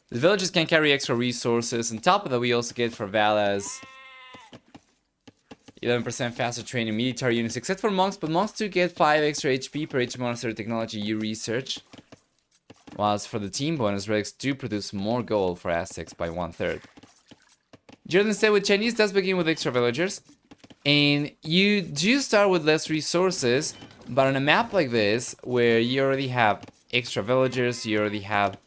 Speaker 1: The villages can carry extra resources. On top of that, we also get for Valas 11% faster training military units, except for monks, but monks do get 5 extra HP per each monastery technology you research. Whilst for the team bonus, relics do produce more gold for Aztecs by 1/3. JorDan said with Chinese does begin with extra villagers, and you do start with less resources, but on a map like this, where you already have extra villagers, you already have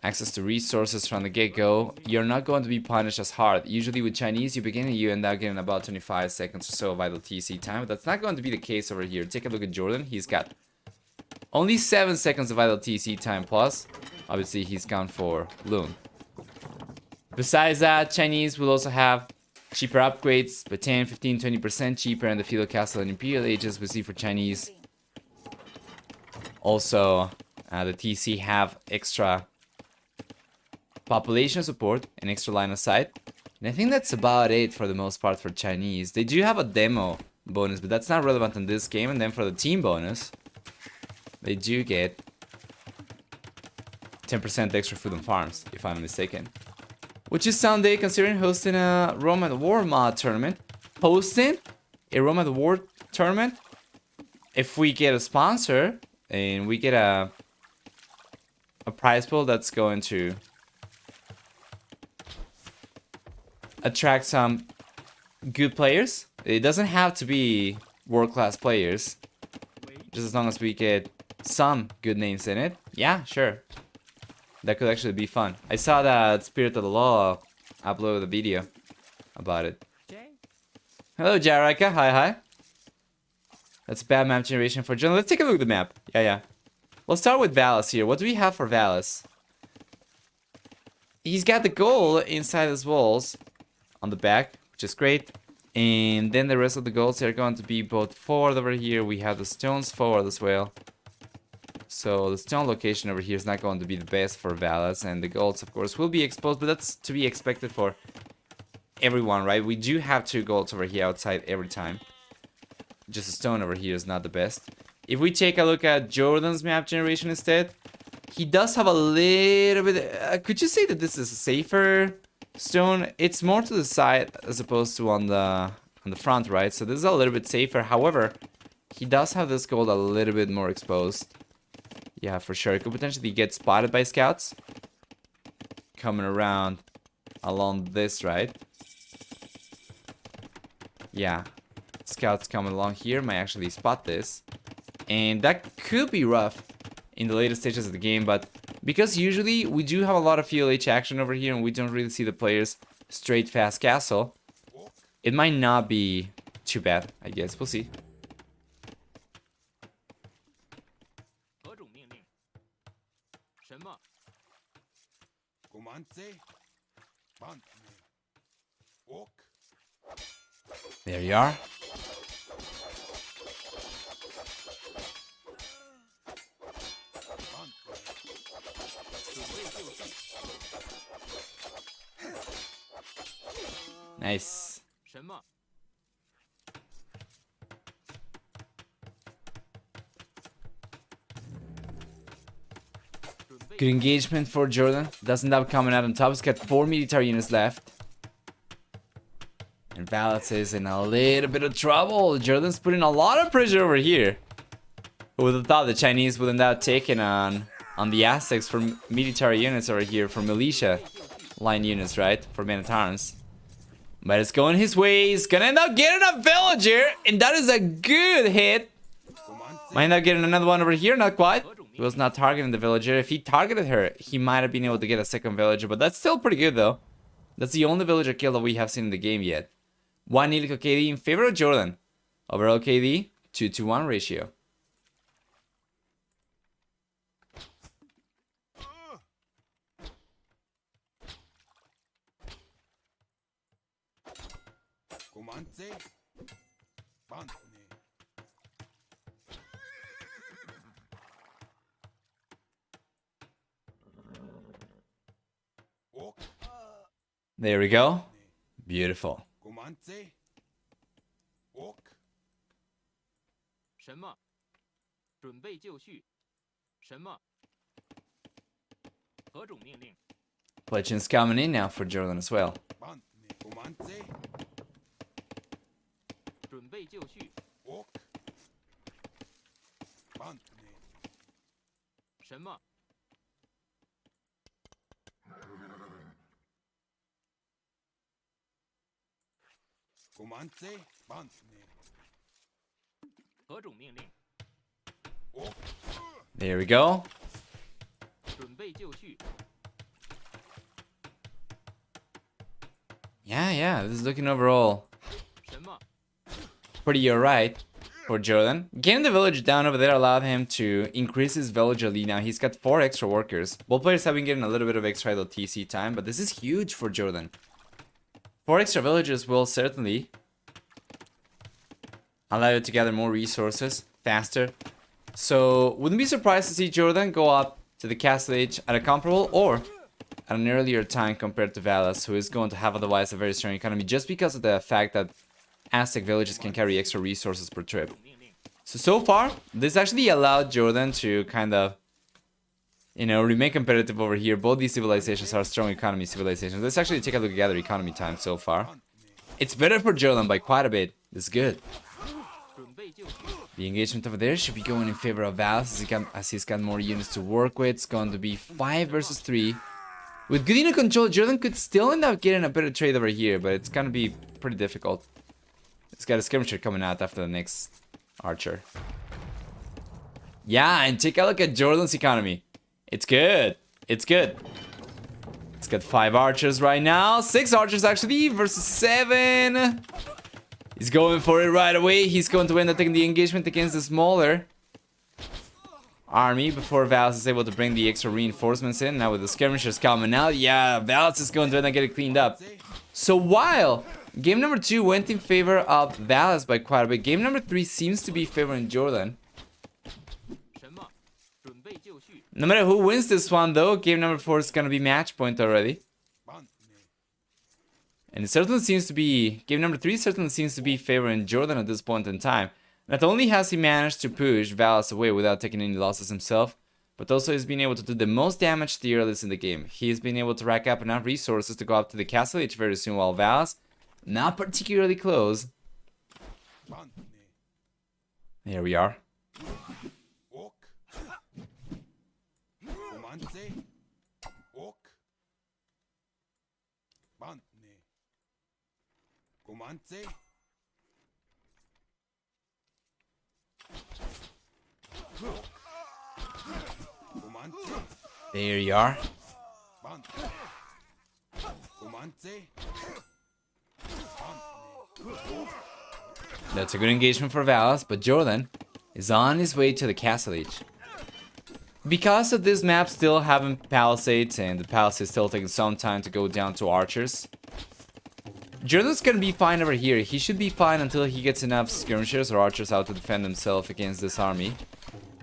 Speaker 1: access to resources from the get-go, you're not going to be punished as hard. Usually with Chinese, you begin and you end up getting about 25 seconds or so of idle TC time, but that's not going to be the case over here. Take a look at JorDan. He's got only 7 seconds of idle TC time plus. Obviously, he's gone for Loon. Besides that, Chinese will also have cheaper upgrades, but 10, 15, 20% cheaper in the Feudal Castle and Imperial Ages. We see for Chinese. Also, the TC have extra population support and extra line of sight. And I think that's about it for the most part for Chinese. They do have a demo bonus, but that's not relevant in this game. And then for the team bonus, they do get 10% extra food and farms, if I'm not mistaken. Which is Sunday, considering hosting a Rome at War mod tournament. Hosting a Rome at War tournament. If we get a sponsor and we get a prize pool that's going to attract some good players. It doesn't have to be world-class players. Just as long as we get some good names in it. Yeah, sure. That could actually be fun. I saw that Spirit of the Law upload a video about it. Hello, Jarika. Hi. That's bad map generation for John. Let's take a look at the map. Yeah. Let's start with Valas here. What do we have for Valas? He's got the gold inside his walls on the back, which is great. And then the rest of the golds are going to be both forward over here. We have the stones forward as well. So the stone location over here is not going to be the best for Valas. And the golds, of course, will be exposed. But that's to be expected for everyone, right? We do have 2 golds over here outside every time. Just a stone over here is not the best. If we take a look at JorDan's map generation instead, he does have a little bit... could you say that this is a safer stone? It's more to the side as opposed to on the front, right? So this is a little bit safer. However, he does have this gold a little bit more exposed. Yeah, for sure. It could potentially get spotted by scouts coming around along this, right? Yeah. Scouts coming along here might actually spot this. And that could be rough in the later stages of the game, but because usually we do have a lot of FLH action over here and we don't really see the players straight fast castle, it might not be too bad, I guess. We'll see. There you are. Nice. Good engagement for JorDan. Doesn't end up coming out on top. He's got 4 military units left. And Valas is in a little bit of trouble. JorDan's putting a lot of pressure over here. Who would have thought the Chinese would end up taking on the Aztecs for military units over here, for militia line units, right? For men at arms. But it's going his way. He's gonna end up getting a villager, and that is a good hit. Might end up getting another one over here, not quite. He was not targeting the villager. If he targeted her, he might have been able to get a second villager, but that's still pretty good though. That's the only villager kill that we have seen in the game yet. 1 Ilico KD in favor of JorDan. Overall KD, 2-to-1 ratio. There we go. Beautiful. Legends coming in now for JorDan as well. There we go. Yeah, this is looking overall pretty alright for JorDan. Getting the village down over there allowed him to increase his villager lead. Now he's got 4 extra workers. Both players have been getting a little bit of extra idle TC time, but this is huge for JorDan. 4 extra villagers will certainly allow you to gather more resources faster. So wouldn't be surprised to see JorDan go up to the castle age at a comparable or at an earlier time compared to Valas, who is going to have otherwise a very strong economy, just because of the fact that Aztec villages can carry extra resources per trip. So far, this actually allowed JorDan to kind of, you know, remain competitive over here. Both these civilizations are strong economy civilizations. Let's actually take a look at their economy time so far. It's better for JorDan by quite a bit. It's good. The engagement over there should be going in favor of Valas as he's got more units to work with. It's going to be 5 versus 3. With good unit control, JorDan could still end up getting a better trade over here, but it's going to be pretty difficult. It's got a skirmisher coming out after the next archer. Yeah, and take a look at JorDan's economy. It's good. It's good. It's got 5 archers right now. 6 archers actually versus 7. He's going for it right away. He's going to end up taking the engagement against the smaller army before Valas is able to bring the extra reinforcements in. Now with the skirmishers coming out, yeah, Valas is going to end up getting cleaned up. So while game number 2 went in favor of Valas by quite a bit, game number 3 seems to be favoring JorDan. No matter who wins this one though, game number 4 is going to be match point already. And it certainly seems to be, game number 3 certainly seems to be favoring JorDan at this point in time. Not only has he managed to push Valas away without taking any losses himself, but also he's been able to do the most damage the earliest in the game. He's been able to rack up enough resources to go up to the castle age very soon, while Valas, not particularly close. There we are. There you are. That's a good engagement for Valas, but JorDan is on his way to the castle age. Because of this map still having palisades and the palisades still taking some time to go down to archers, JorDan's gonna be fine over here. He should be fine until he gets enough skirmishers or archers out to defend himself against this army.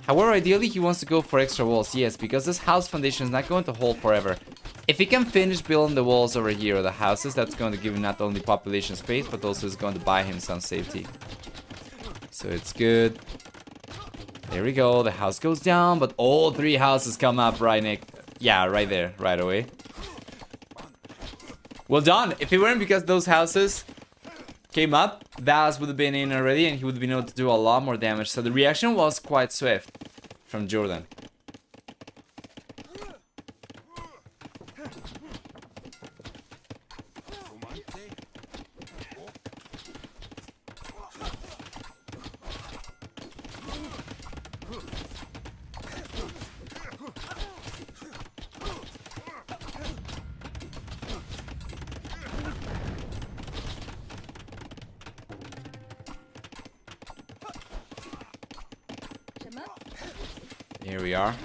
Speaker 1: However, ideally he wants to go for extra walls, yes, because this house foundation is not going to hold forever. If he can finish building the walls over here, or the houses, that's going to give him not only population space, but also is going to buy him some safety. So it's good. There we go, the house goes down, but all 3 houses come up right next. Yeah, right there, right away. Well done. If it weren't because those houses came up, Valas would have been in already and he would have been able to do a lot more damage. So the reaction was quite swift from JorDan. Here we are.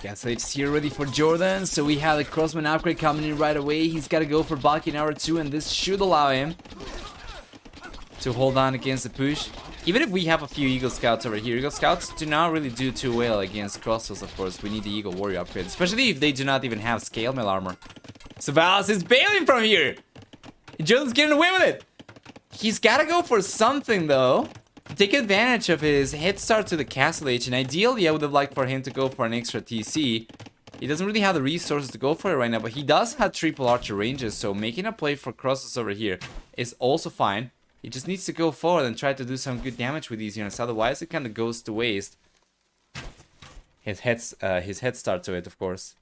Speaker 1: Castle Age here ready for JorDan, so we have the crossman upgrade coming in right away. He's got to go for bulk in hour 2, and this should allow him to hold on against the push. Even if we have a few Eagle Scouts over here, Eagle Scouts do not really do too well against crossbows, of course. We need the Eagle Warrior upgrade, especially if they do not even have scale mail armor. So Valas is bailing from here! JorDan's getting away with it! He's gotta go for something though, to take advantage of his head start to the castle age, and ideally I would have liked for him to go for an extra TC. He doesn't really have the resources to go for it right now, but he does have triple archer ranges, so making a play for crosses over here is also fine. He just needs to go forward and try to do some good damage with these units, otherwise it kind of goes to waste. His head start to it, of course.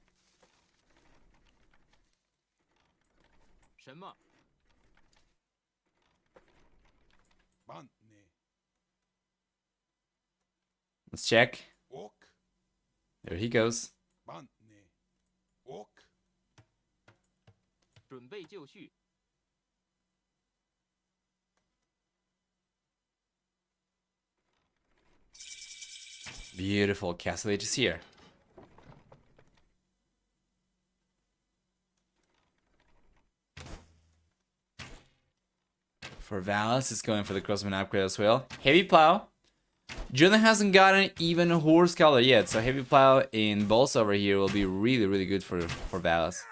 Speaker 1: Let's check. There he goes. Beautiful. Castle Age is here. For Valas, is going for the crossman upgrade as well. Heavy plow. JorDan hasn't gotten even a horse color yet, so heavy plow in balls over here will be really, really good for Valas.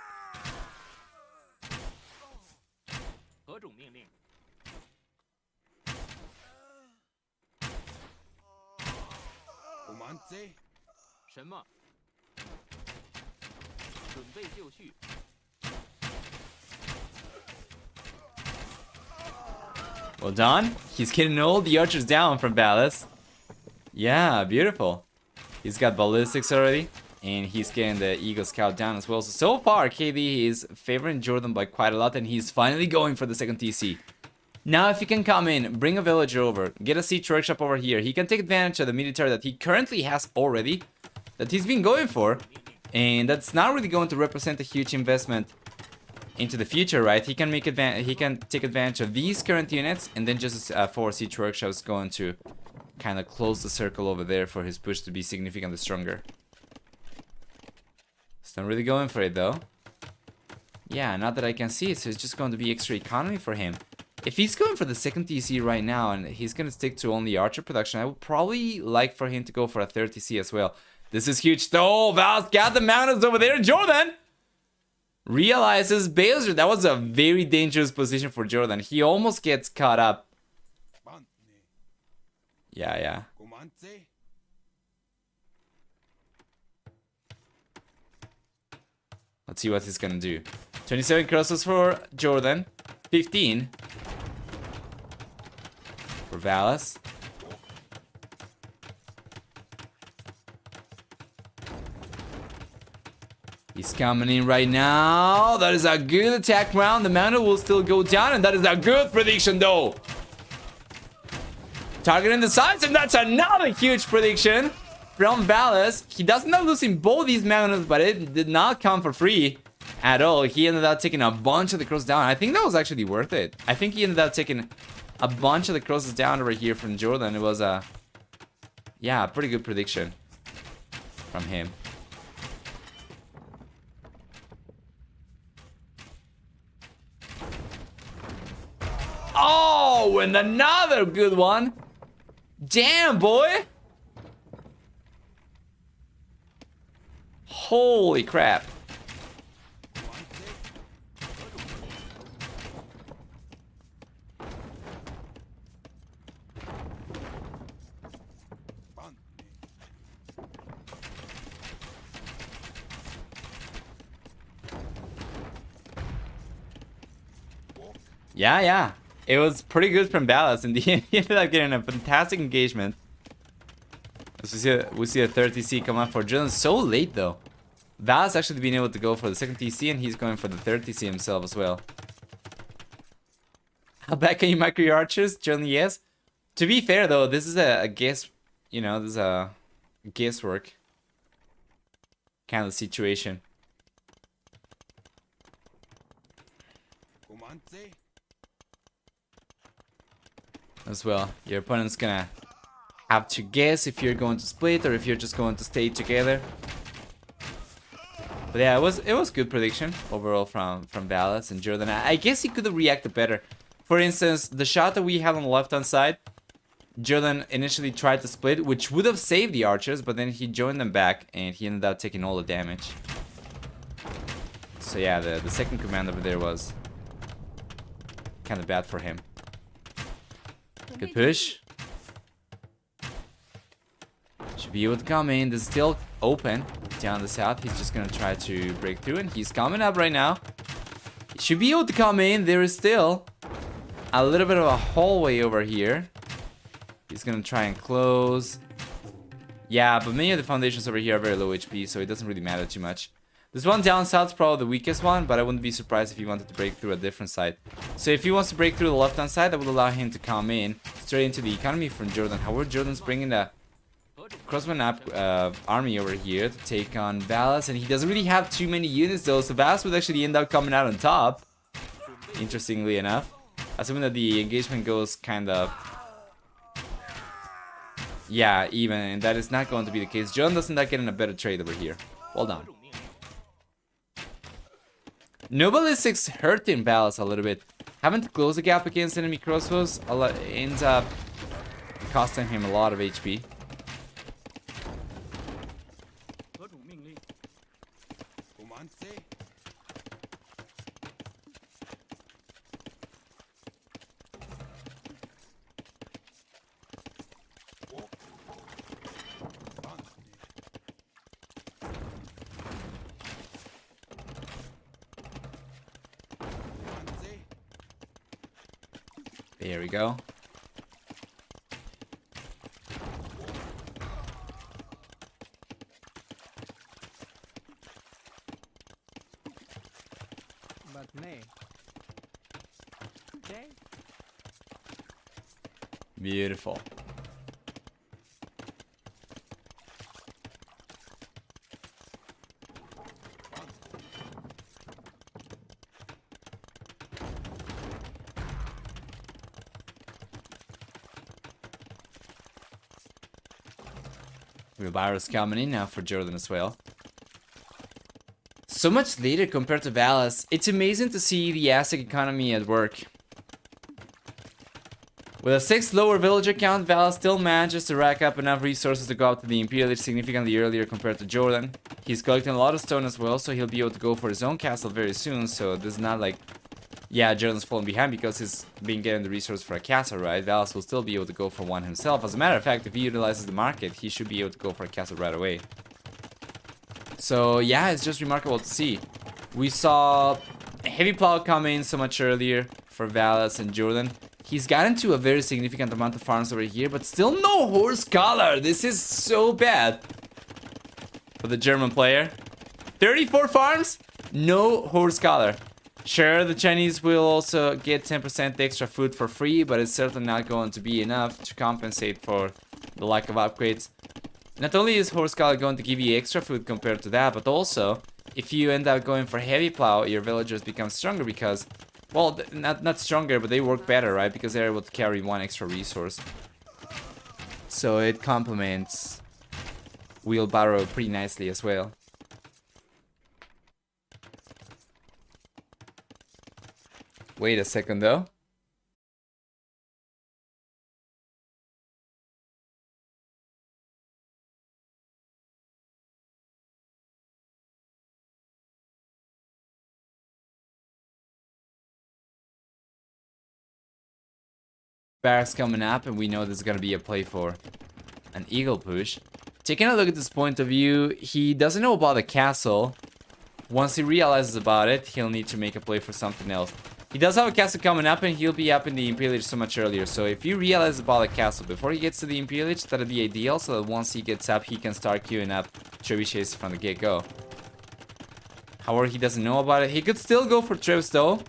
Speaker 1: Well done. He's getting all the archers down from Valas. Yeah, beautiful. He's got ballistics already, and he's getting the Eagle Scout down as well. So far, KD is favoring JorDan by quite a lot, and he's finally going for the second TC. Now, if he can come in, bring a villager over, get a siege workshop over here, he can take advantage of the military that he currently has already, that he's been going for, and that's not really going to represent a huge investment into the future, right? He can take advantage of these current units, and then just 4 siege workshops going to kind of close the circle over there for his push to be significantly stronger. He's not really going for it though. Yeah, not that I can see it, so it's just going to be extra economy for him. If he's going for the second TC right now and he's going to stick to only archer production, I would probably like for him to go for a third TC as well. This is huge though. Val's got the mountains over there. JorDan realizes Baelzer. That was a very dangerous position for JorDan. He almost gets caught up. Yeah. Let's see what he's gonna do. 27 crosses for JorDan. 15 for Valas. He's coming in right now. That is a good attack round. The mountain will still go down, and that is a good prediction though. Targeting the sides, and that's another huge prediction from Valas. He does not losing both these mountains, but it did not come for free at all. He ended up taking a bunch of the crosses down. I think that was actually worth it. I think he ended up taking a bunch of the crosses down over here from JorDan. It was a, yeah, pretty good prediction from him. Oh, and another good one. Damn, boy. Holy crap. Yeah. It was pretty good from Valas. In the end, he ended up getting a fantastic engagement. As we see a third TC come up for JorDan so late though. Valas actually being able to go for the second TC, and he's going for the third TC himself as well. How bad can you micro your archers? JorDan, yes. To be fair though, this is a guess, you know, this is a guesswork kind of situation. As well, your opponent's gonna have to guess if you're going to split or if you're just going to stay together. But yeah, it was good prediction overall from Valas and JorDan. I guess he could have reacted better. For instance, the shot that we had on the left hand side, JorDan initially tried to split, which would have saved the archers, but then he joined them back and he ended up taking all the damage. So yeah, the second command over there was kind of bad for him. Good push. Should be able to come in. This is still open down the south. He's just gonna try to break through, and he's coming up right now. He should be able to come in. There is still a little bit of a hallway over here. He's gonna try and close. Yeah, but many of the foundations over here are very low HP, so it doesn't really matter too much. This one down south is probably the weakest one, but I wouldn't be surprised if he wanted to break through a different side. So if he wants to break through the left-hand side, that would allow him to come in straight into the economy from JorDan. However, JorDan's bringing the crossman up army over here to take on Valas, and he doesn't really have too many units though, so Valas would actually end up coming out on top, interestingly enough. Assuming that the engagement goes kind of, yeah, even, and that is not going to be the case. JorDan doesn't end up getting a better trade over here. Well done. No ballistics hurting Valas a little bit. Having to close the gap against enemy crossbows ends up costing him a lot of HP. There we go.
Speaker 2: But nay. Okay.
Speaker 1: Beautiful. Virus coming in now for JorDan as well. So much later compared to Valas. It's amazing to see the Aztec economy at work. With a 6 lower villager count, Valas still manages to rack up enough resources to go up to the Imperial Age significantly earlier compared to JorDan. He's collecting a lot of stone as well, so he'll be able to go for his own castle very soon. So this is not like, yeah, JorDan's falling behind because he's been getting the resource for a castle, right? Valas will still be able to go for one himself. As a matter of fact, if he utilizes the market, he should be able to go for a castle right away. So yeah, it's just remarkable to see. We saw heavy plow come in so much earlier for Valas and JorDan. He's gotten to a very significant amount of farms over here, but still no horse collar. This is so bad for the German player. 34 farms, no horse collar. Sure, the Chinese will also get 10% extra food for free, but it's certainly not going to be enough to compensate for the lack of upgrades. Not only is horse collar going to give you extra food compared to that, but also, if you end up going for heavy plow, your villagers become stronger because, well, not stronger, but they work better, right? Because they're able to carry one extra resource. So it complements wheelbarrow pretty nicely as well. Wait a second though. Barracks coming up, and we know there's gonna be a play for an eagle push. Taking a look at this point of view, he doesn't know about the castle. Once he realizes about it, he'll need to make a play for something else. He does have a castle coming up, and he'll be up in the Imperial Age so much earlier. So if you realize about the castle before he gets to the Imperial Age, that'd be ideal, so that once he gets up, he can start queuing up trebuchets from the get-go. However, he doesn't know about it. He could still go for trebs though.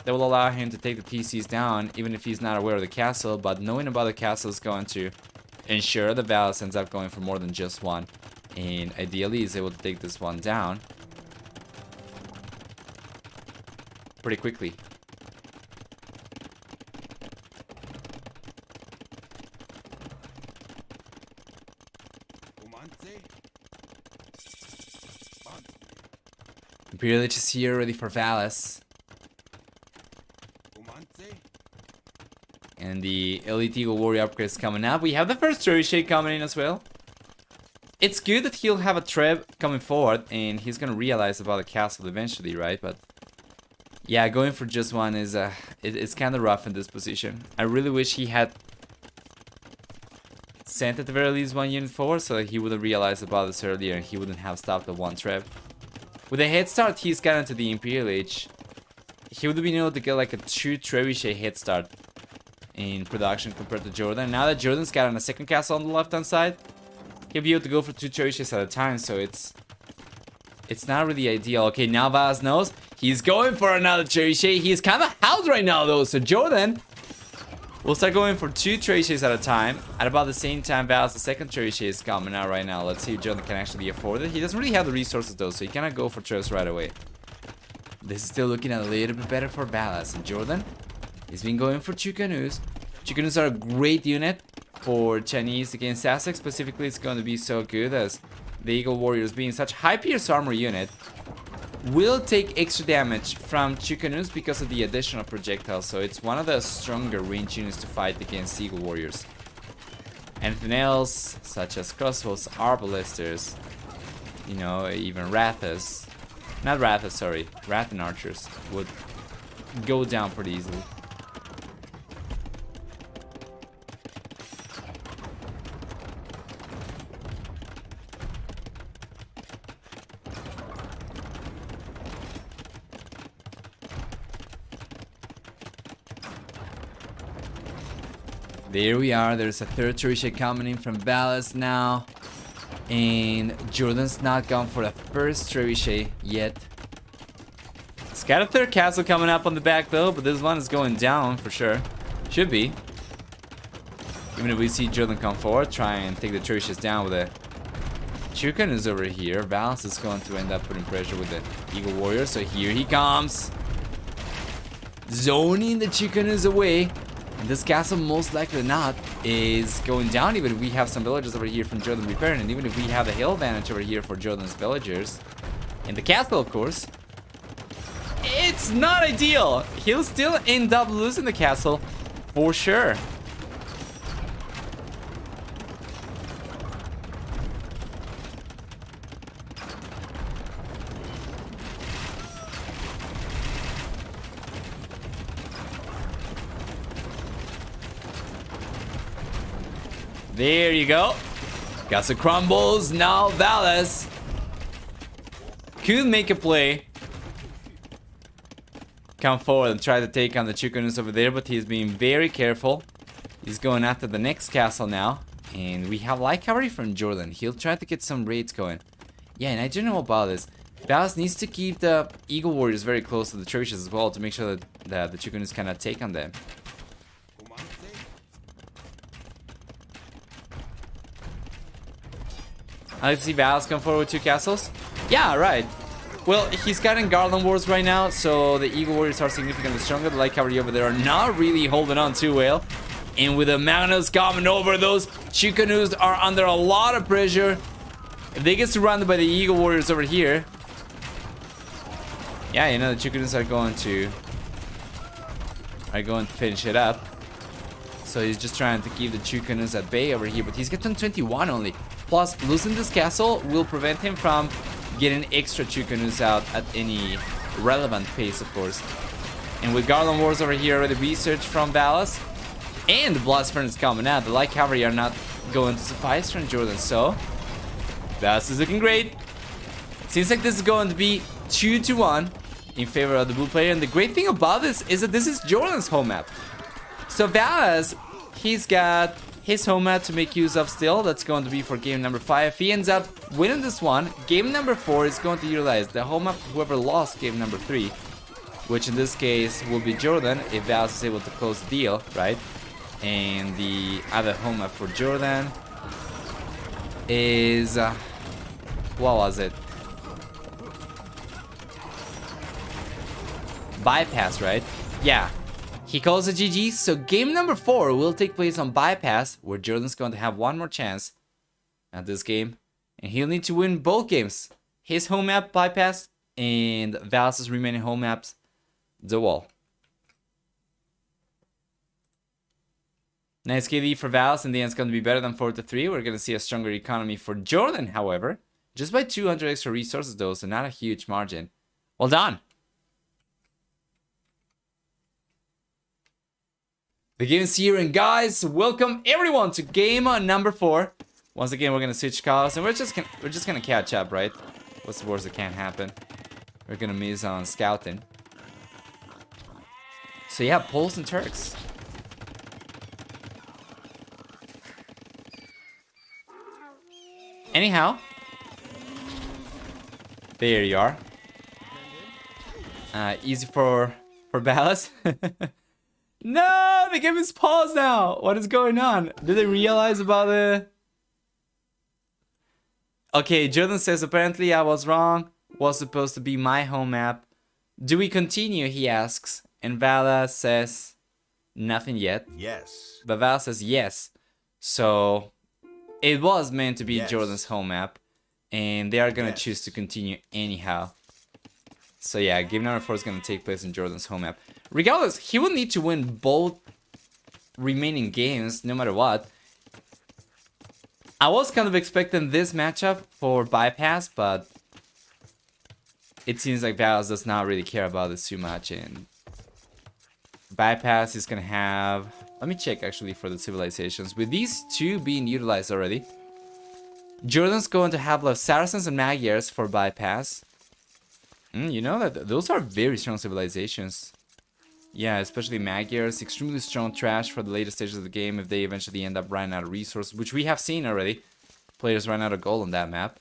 Speaker 1: That will allow him to take the TCs down, even if he's not aware of the castle. But knowing about the castle is going to ensure the Valas ends up going for more than just one. And ideally, he's able to take this one down pretty quickly. Imperial Age is here, ready for Valas. And the Elite Eagle Warrior upgrade is coming up. We have the first trebuchet coming in as well. It's good that he'll have a treb coming forward, and he's gonna realize about the castle eventually, right? But yeah, going for just one is it's kind of rough in this position. I really wish he had sent at the very least one unit forward, so that he would have realized about this earlier, and he wouldn't have stopped at one treb. With a head start, he's gotten to the Imperial Age. He would have been able to get like a 2 trebuchet head start in production compared to JorDan. Now that JorDan's got on a second castle on the left hand side, he'll be able to go for 2 trebuchets at a time, so it's not really ideal. Okay, now Valas knows he's going for another trebuchet. He's kind of housed right now though, so JorDan will start going for 2 trebuchets at a time. At about the same time, Valas, the second trebuchet is coming out right now. Let's see if JorDan can actually afford it. He doesn't really have the resources though, so he cannot go for trebs right away. This is still looking a little bit better for Valas, and JorDan, he's been going for Chukanus. Chukanus are a great unit for Chinese against Aztec. Specifically, it's going to be so good as the Eagle Warriors, being such high pierce armor unit, will take extra damage from Chukanus because of the additional projectiles. So it's one of the stronger range units to fight against Eagle Warriors. Anything else, such as crossbows, arbalesters, you know, even Rathas. Not Rathas, sorry. Rathan archers would go down pretty easily. There we are. There's a third trebuchet coming in from Valas now. And JorDan's not gone for the first trebuchet yet. It's got a third castle coming up on the back though, but this one is going down for sure. Should be. Even if we see JorDan come forward, try and take the trebuchets down with it. Chukan is over here. Valas is going to end up putting pressure with the Eagle Warrior. So here he comes. Zoning the Chukanus away. And this castle, most likely not, is going down. Even if we have some villagers over here from JorDan repairing, and even if we have a hill advantage over here for JorDan's villagers. And the castle, of course. It's not ideal. He'll still end up losing the castle for sure. There you go. Got some crumbles. Now Valas could make a play. Come forward and try to take on the Chukanus over there, but he's being very careful. He's going after the next castle now. And we have light cavalry from JorDan. He'll try to get some raids going. Yeah, and I don't know about this. Valas needs to keep the Eagle Warriors very close to the trebuchets as well to make sure that the Chukanus cannot take on them. Let's see Valas come forward with 2 castles. Yeah, right. Well, he's got in Garland Wars right now, so the Eagle Warriors are significantly stronger. The light cavalry over there are not really holding on too well. And with the Magnus coming over, those Chukanus are under a lot of pressure. If they get surrounded by the Eagle Warriors over here, yeah, you know, the Chukanus are going to finish it up. So he's just trying to keep the Chukanus at bay over here, but he's getting 21 only. Plus, losing this castle will prevent him from getting extra Chukanus out at any relevant pace, of course. And with Garland Wars over here already researched from Valas, and the Blast Furnace coming out, the light cavalry are not going to suffice from JorDan. So, Valas is looking great. Seems like this is going to be 2-1 in favor of the blue player. And the great thing about this is that this is JorDan's home map. So Valas, he's got his home map to make use of still. That's going to be for game number 5. If he ends up winning this one, game number 4 is going to utilize the home map whoever lost game number 3, which in this case will be JorDan if Valas is able to close the deal, right? And the other home map for JorDan is what was it? Bypass, right? Yeah. He calls it GG, so game number 4 will take place on Bypass, where JorDan's going to have one more chance at this game. And he'll need to win both games. His home map, Bypass, and Valas' remaining home maps, The Wall. Nice KD for Valas, in the end it's going to be better than 4-3. We're going to see a stronger economy for JorDan, however. Just by 200 extra resources though, so not a huge margin. Well done! The game is here, and guys, welcome everyone to game number 4. Once again, we're gonna switch colors, and we're just gonna catch up, right? What's the worst that can happen? We're gonna miss on scouting. So yeah, Poles and Turks. Anyhow, there you are. Easy for Valas. No, the game is paused now. What is going on? Did they realize about the... Okay, JorDan says apparently I was wrong. Was supposed to be my home map. Do we continue? He asks. And Valas says nothing yet.
Speaker 2: Yes.
Speaker 1: But Valas says yes. So it was meant to be
Speaker 2: Yes.
Speaker 1: JorDan's home map. And they are gonna
Speaker 2: Yes.
Speaker 1: choose to continue anyhow. So yeah, game number 4 is gonna take place in JorDan's home map. Regardless, he will need to win both remaining games, no matter what. I was kind of expecting this matchup for bypass, but it seems like Valas does not really care about this too much, and bypass is gonna have... Let me check actually for the civilizations. With these two being utilized already, JorDan's going to have like Saracens and Magyars for bypass. You know that those are very strong civilizations. Yeah, especially Magyars, extremely strong trash for the later stages of the game if they eventually end up running out of resources, which we have seen already. Players run out of gold on that map.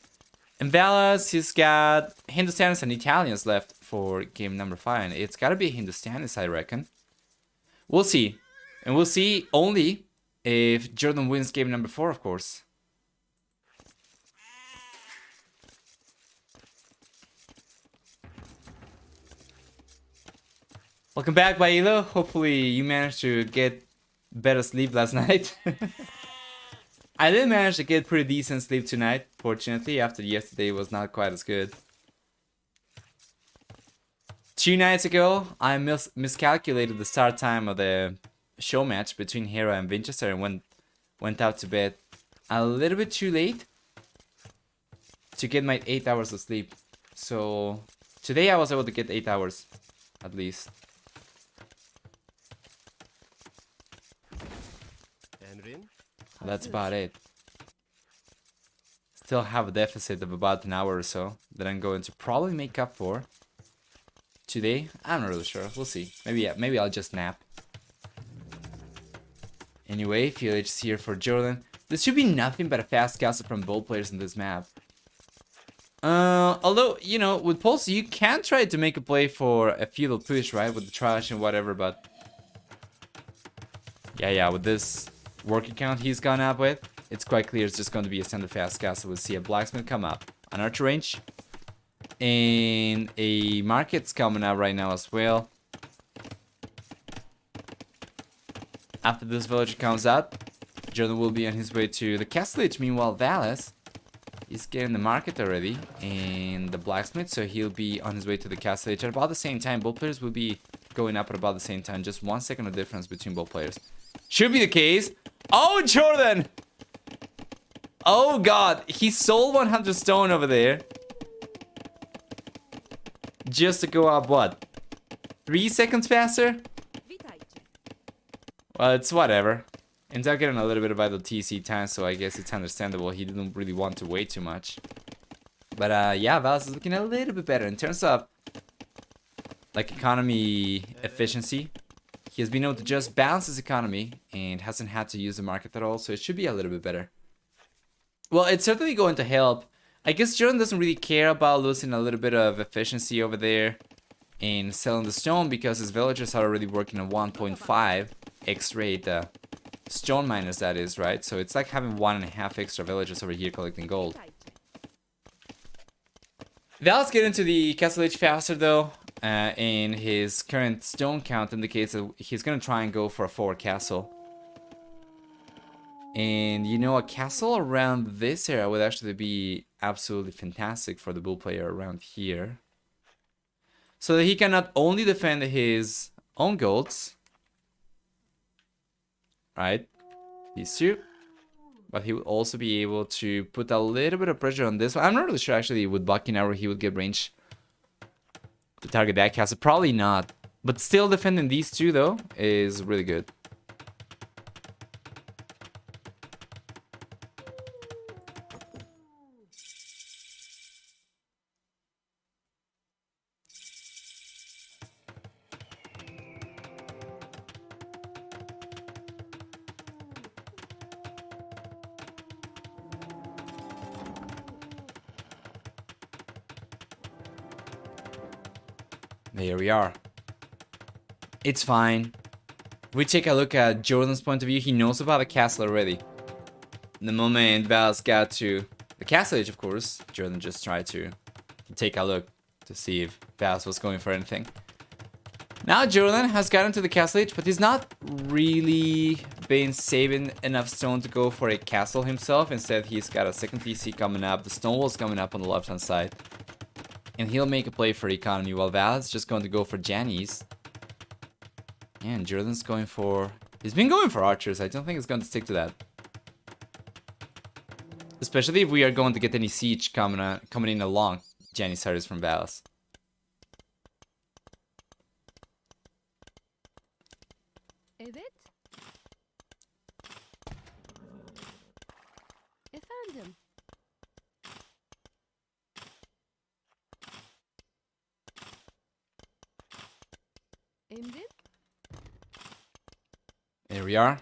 Speaker 1: And Valas, he's got Hindustanis and Italians left for game number 5. And it's got to be Hindustanis, I reckon. We'll see. And we'll see only if JorDan wins game number 4, of course. Welcome back, Bailo. Hopefully you managed to get better sleep last night. I did manage to get pretty decent sleep tonight, fortunately, after yesterday was not quite as good. 2 nights ago, I miscalculated the start time of the show match between Hera and Winchester and went out to bed a little bit too late to get my 8 hours of sleep. So today I was able to get 8 hours, at least. That's about it. Still have a deficit of about an hour or so that I'm going to probably make up for today. I'm not really sure. We'll see. Maybe I'll just nap. Anyway, FLH is here for JorDan. This should be nothing but a fast castle from both players in this map. Although, you know, with Pulse, you can try to make a play for a feudal push, right? With the trash and whatever, but... Yeah, with this working count he's gone up with, it's quite clear it's just going to be a standard fast castle. We'll see a blacksmith come up, an archer range, and a market's coming up right now as well. After this villager comes out, JorDan will be on his way to the castle age. Meanwhile, Valas is getting the market already and the blacksmith, so he'll be on his way to the castle age at about the same time. Both players will be going up at about the same time. Just 1 second of difference between both players. Should be the case. Oh, JorDan! Oh god, he sold 100 stone over there. Just to go up, what? 3 seconds faster? Well, it's whatever. Ends up getting a little bit of idle TC time, so I guess it's understandable. He didn't really want to wait too much. But yeah, Valas is looking a little bit better in terms of like economy efficiency. He has been able to just balance his economy and hasn't had to use the market at all, so it should be a little bit better. Well, it's certainly going to help. I guess JorDan doesn't really care about losing a little bit of efficiency over there in selling the stone because his villagers are already working on 1.5 X rate stone miners, that is, right? So it's like having 1.5 extra villagers over here collecting gold. Valas get into the castle age faster though, and his current stone count indicates that he's gonna try and go for a forward castle. And you know, a castle around this area would actually be absolutely fantastic for the bull player around here. So that he can not only defend his own golds, right? These two. But he would also be able to put a little bit of pressure on this one. I'm not really sure actually with Bucking Arrow he would get range to target that castle. Probably not. But still defending these two though is really good. There we are. It's fine. We take a look at JorDan's point of view. He knows about the castle already. The moment Valas got to the castle age, of course, JorDan just tried to take a look to see if Valas was going for anything. Now JorDan has gotten to the castle age, but he's not really been saving enough stone to go for a castle himself. Instead, he's got a second PC coming up. The stone wall's coming up on the left-hand side. And he'll make a play for economy, while Valas is just going to go for Jannies. And JorDan's going for... He's been going for archers. I don't think he's going to stick to that. Especially if we are going to get any siege coming in along Janissaries from Valas.
Speaker 2: Evet. Efendim. Emrin?
Speaker 1: There we are.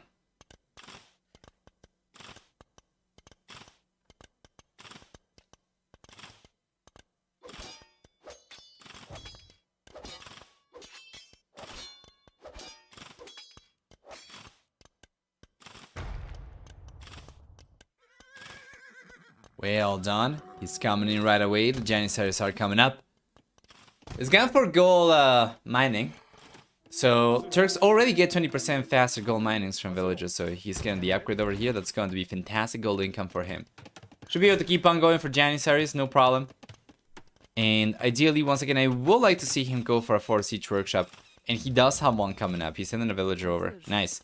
Speaker 1: Well done. He's coming in right away. The Janissaries are coming up. He's going for gold mining. So Turks already get 20% faster gold minings from villagers. So he's getting the upgrade over here. That's going to be fantastic gold income for him. Should be able to keep on going for Janissaries, no problem. And ideally, once again, I would like to see him go for a 4 siege workshop. And he does have one coming up. He's sending a villager over. Nice.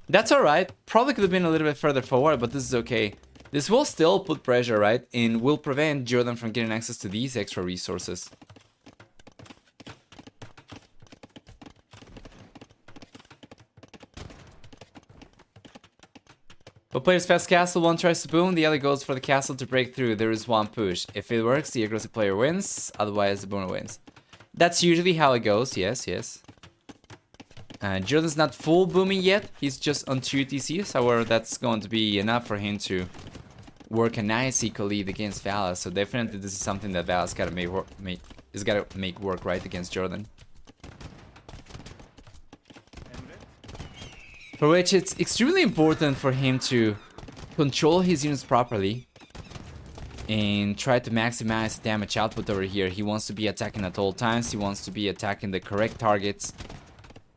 Speaker 1: That's alright. Probably could have been a little bit further forward, but this is okay. This will still put pressure, right? And will prevent JorDan from getting access to these extra resources. But players fast castle, one tries to boom, the other goes for the castle to break through. There is one push. If it works, the aggressive player wins, otherwise the boomer wins. That's usually how it goes, yes, yes. JorDan's not full booming yet, he's just on 2 TCs, however that's going to be enough for him to work a nice eco lead against Valas, so definitely this is something that Valas gotta make work right against JorDan. For which it's extremely important for him to control his units properly and try to maximize damage output over here. He wants to be attacking at all times, he wants to be attacking the correct targets.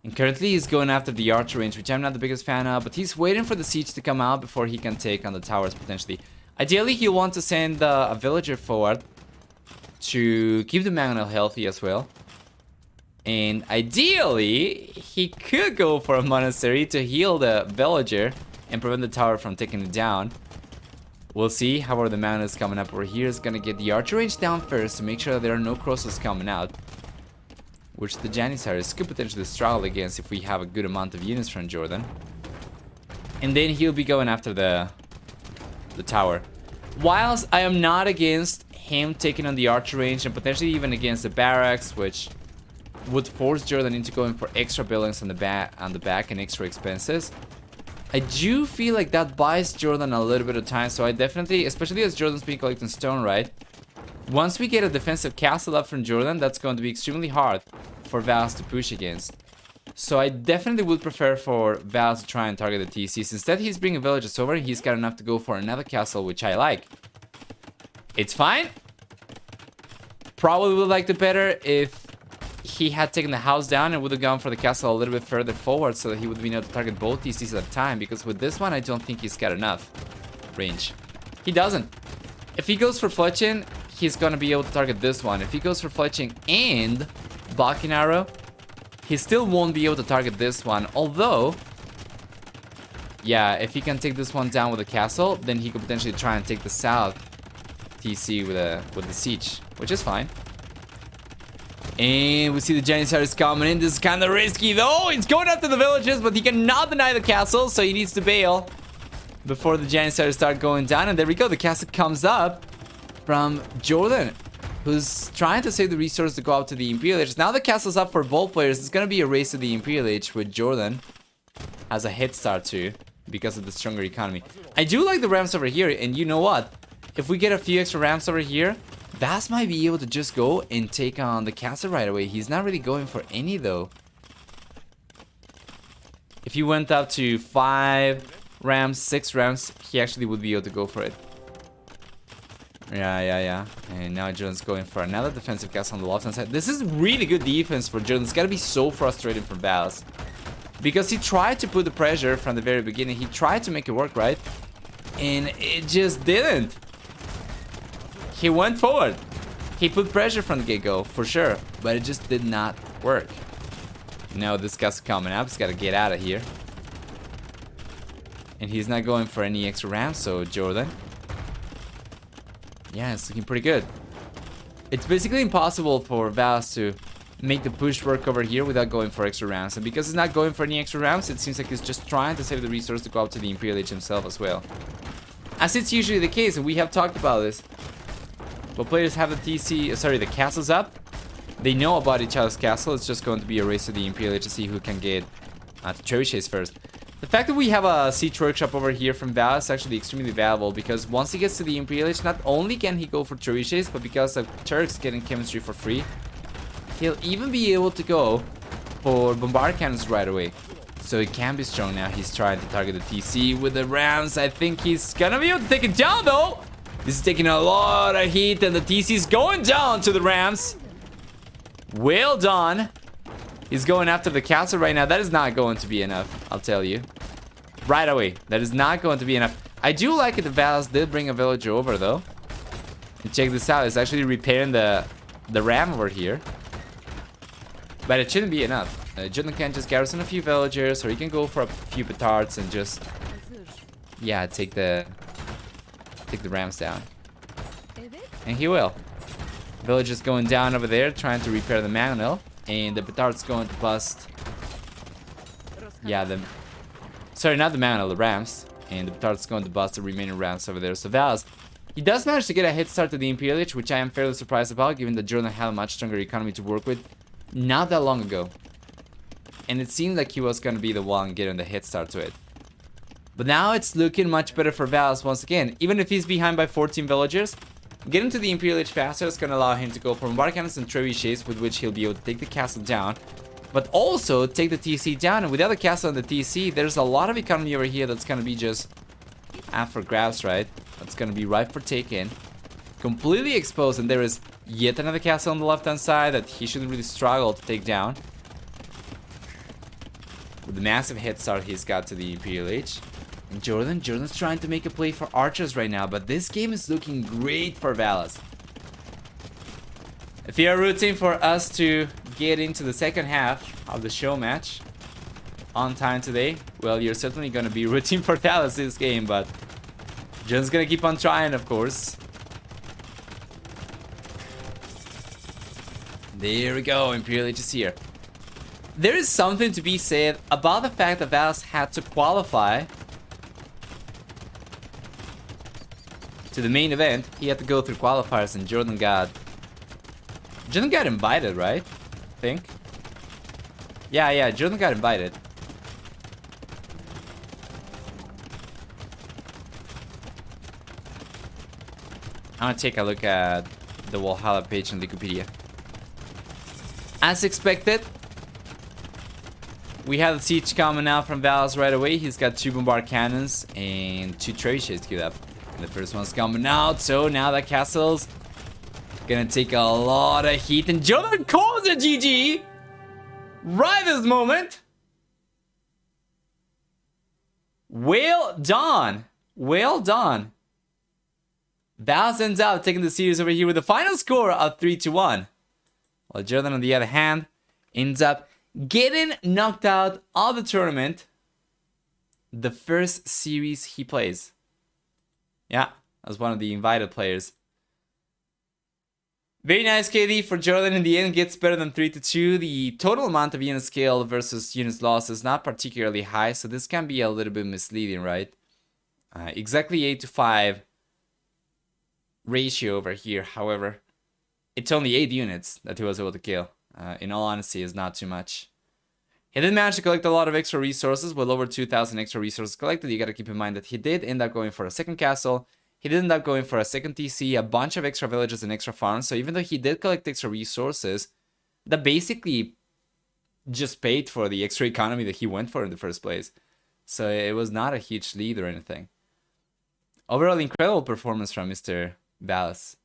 Speaker 1: And currently he's going after the archer range, which I'm not the biggest fan of, but he's waiting for the siege to come out before he can take on the towers potentially. Ideally, he'll want to send a villager forward to keep the mangonel healthy as well. And ideally, he could go for a monastery to heal the villager and prevent the tower from taking it down. We'll see. However, the mangonel is coming up over here is going to get the archer range down first to make sure that there are no crosses coming out, which the Janissaries could potentially struggle against if we have a good amount of units from JorDan. And then he'll be going after the tower. Whilst I am not against him taking on the archer range and potentially even against the barracks, which would force JorDan into going for extra buildings on the back and extra expenses, I do feel like that buys JorDan a little bit of time. So I definitely, especially as JorDan's been collecting stone, right? Once we get a defensive castle up from JorDan, that's going to be extremely hard for Valas to push against. So I definitely would prefer for Valas to try and target the TCs. Instead, he's bringing villages over. He's got enough to go for another castle, which I like. It's fine. Probably would have liked it better if he had taken the house down and would have gone for the castle a little bit further forward so that he would have been able to target both TCs at a time. Because with this one, I don't think he's got enough range. He doesn't. If he goes for fletching, he's gonna be able to target this one. If he goes for fletching and blocking arrow, he still won't be able to target this one. Although, yeah, if he can take this one down with a castle, then he could potentially try and take the south TC with the siege, which is fine. And we see the Janissaries coming in. This is kind of risky though. He's going after the villages, but he cannot deny the castle, so he needs to bail before the Janissaries start going down. And there we go. The castle comes up from JorDan, who's trying to save the resource to go out to the Imperial Age. Now the castle's up for both players. It's gonna be a race to the Imperial Age, with JorDan has a head start too because of the stronger economy. I do like the ramps over here, and you know what? If we get a few extra ramps over here, Valas might be able to just go and take on the castle right away. He's not really going for any though. If he went up to 5 ramps, 6 ramps, he actually would be able to go for it. Yeah. And now JorDan's going for another defensive castle on the left-hand side. This is really good defense for JorDan. It's gotta be so frustrating for Valas, because he tried to put the pressure from the very beginning. He tried to make it work, right? And it just didn't. He went forward. He put pressure from the get-go, for sure, but it just did not work. Now this guy's coming up. He's gotta get out of here. And he's not going for any extra rounds, so JorDan. Yeah, it's looking pretty good. It's basically impossible for Valas to make the push work over here without going for extra rounds. And because he's not going for any extra rounds, it seems like he's just trying to save the resource to go up to the Imperial Age himself as well. As it's usually the case, and we have talked about this. But players have the castles up. They know about each other's castle. It's just going to be a race to the Imperial Age to see who can get to trebuchets first. The fact that we have a siege workshop over here from Valas is actually extremely valuable, because once he gets to the Imperial Age, not only can he go for trebuchets, but because the Turks getting chemistry for free, he'll even be able to go for bombard cannons right away. So he can be strong now. He's trying to target the TC with the rams. I think he's gonna be able to take it down though. This is taking a lot of heat, and the TC is going down to the rams. Well done. He's going after the castle right now. That is not going to be enough, I'll tell you. Right away. That is not going to be enough. I do like it that Valas did bring a villager over, though. And check this out. It's actually repairing the ram over here. But it shouldn't be enough. JorDan can just garrison a few villagers, or he can go for a few petards and just... yeah, take the rams down. And he will. Villagers going down over there, trying to repair the mangonel. And the petard's going to bust. Yeah, sorry, not the mangonel, the rams. And the petard's going to bust the remaining rams over there. So Valas, he does manage to get a head start to the Imperial Age, which I am fairly surprised about, given that JorDan had a much stronger economy to work with not that long ago. And it seemed like he was going to be the one getting the head start to it. But now it's looking much better for Valas once again. Even if he's behind by 14 villagers, getting to the Imperial Age faster is going to allow him to go for bombard cannons and trebuchets, with which he'll be able to take the castle down, but also take the TC down. And without the castle and the TC, there's a lot of economy over here that's going to be just for grabs, right? That's going to be ripe for taking. Completely exposed, and there is yet another castle on the left-hand side that he shouldn't really struggle to take down. With the massive head start he's got to the Imperial Age. And JorDan's trying to make a play for archers right now, but this game is looking great for Valas. If you are rooting for us to get into the second half of the show match on time today, well, you're certainly going to be rooting for Valas this game, but JorDan's going to keep on trying, of course. There we go, Imperial Age is here. There is something to be said about the fact that Valas had to qualify to the main event. He had to go through qualifiers, and JorDan got invited, right? I think. Yeah, JorDan got invited. I'm gonna take a look at the Wallhalla page on Wikipedia. As expected, we have the siege coming out from Valas right away. He's got 2 bombard cannons and 2 trebuchets queued up. And the first one's coming out, so now that castle's gonna take a lot of heat. And JorDan calls it GG! Right this moment! Well done! Well done! Valas ends up taking the series over here with a final score of 3-1. While JorDan, on the other hand, ends up getting knocked out of the tournament the first series he plays. Yeah, as one of the invited players. Very nice KD for JorDan. In the end, gets better than 3-2. The total amount of unit skill versus units lost is not particularly high, so this can be a little bit misleading, right? Exactly 8-5 ratio over here. However, it's only 8 units that he was able to kill. In all honesty, is not too much. He did manage to collect a lot of extra resources, well over 2,000 extra resources collected. You gotta keep in mind that he did end up going for a second castle. He did end up going for a second TC, a bunch of extra villages and extra farms. So even though he did collect extra resources, that basically just paid for the extra economy that he went for in the first place. So it was not a huge lead or anything. Overall, incredible performance from Mr. Valas.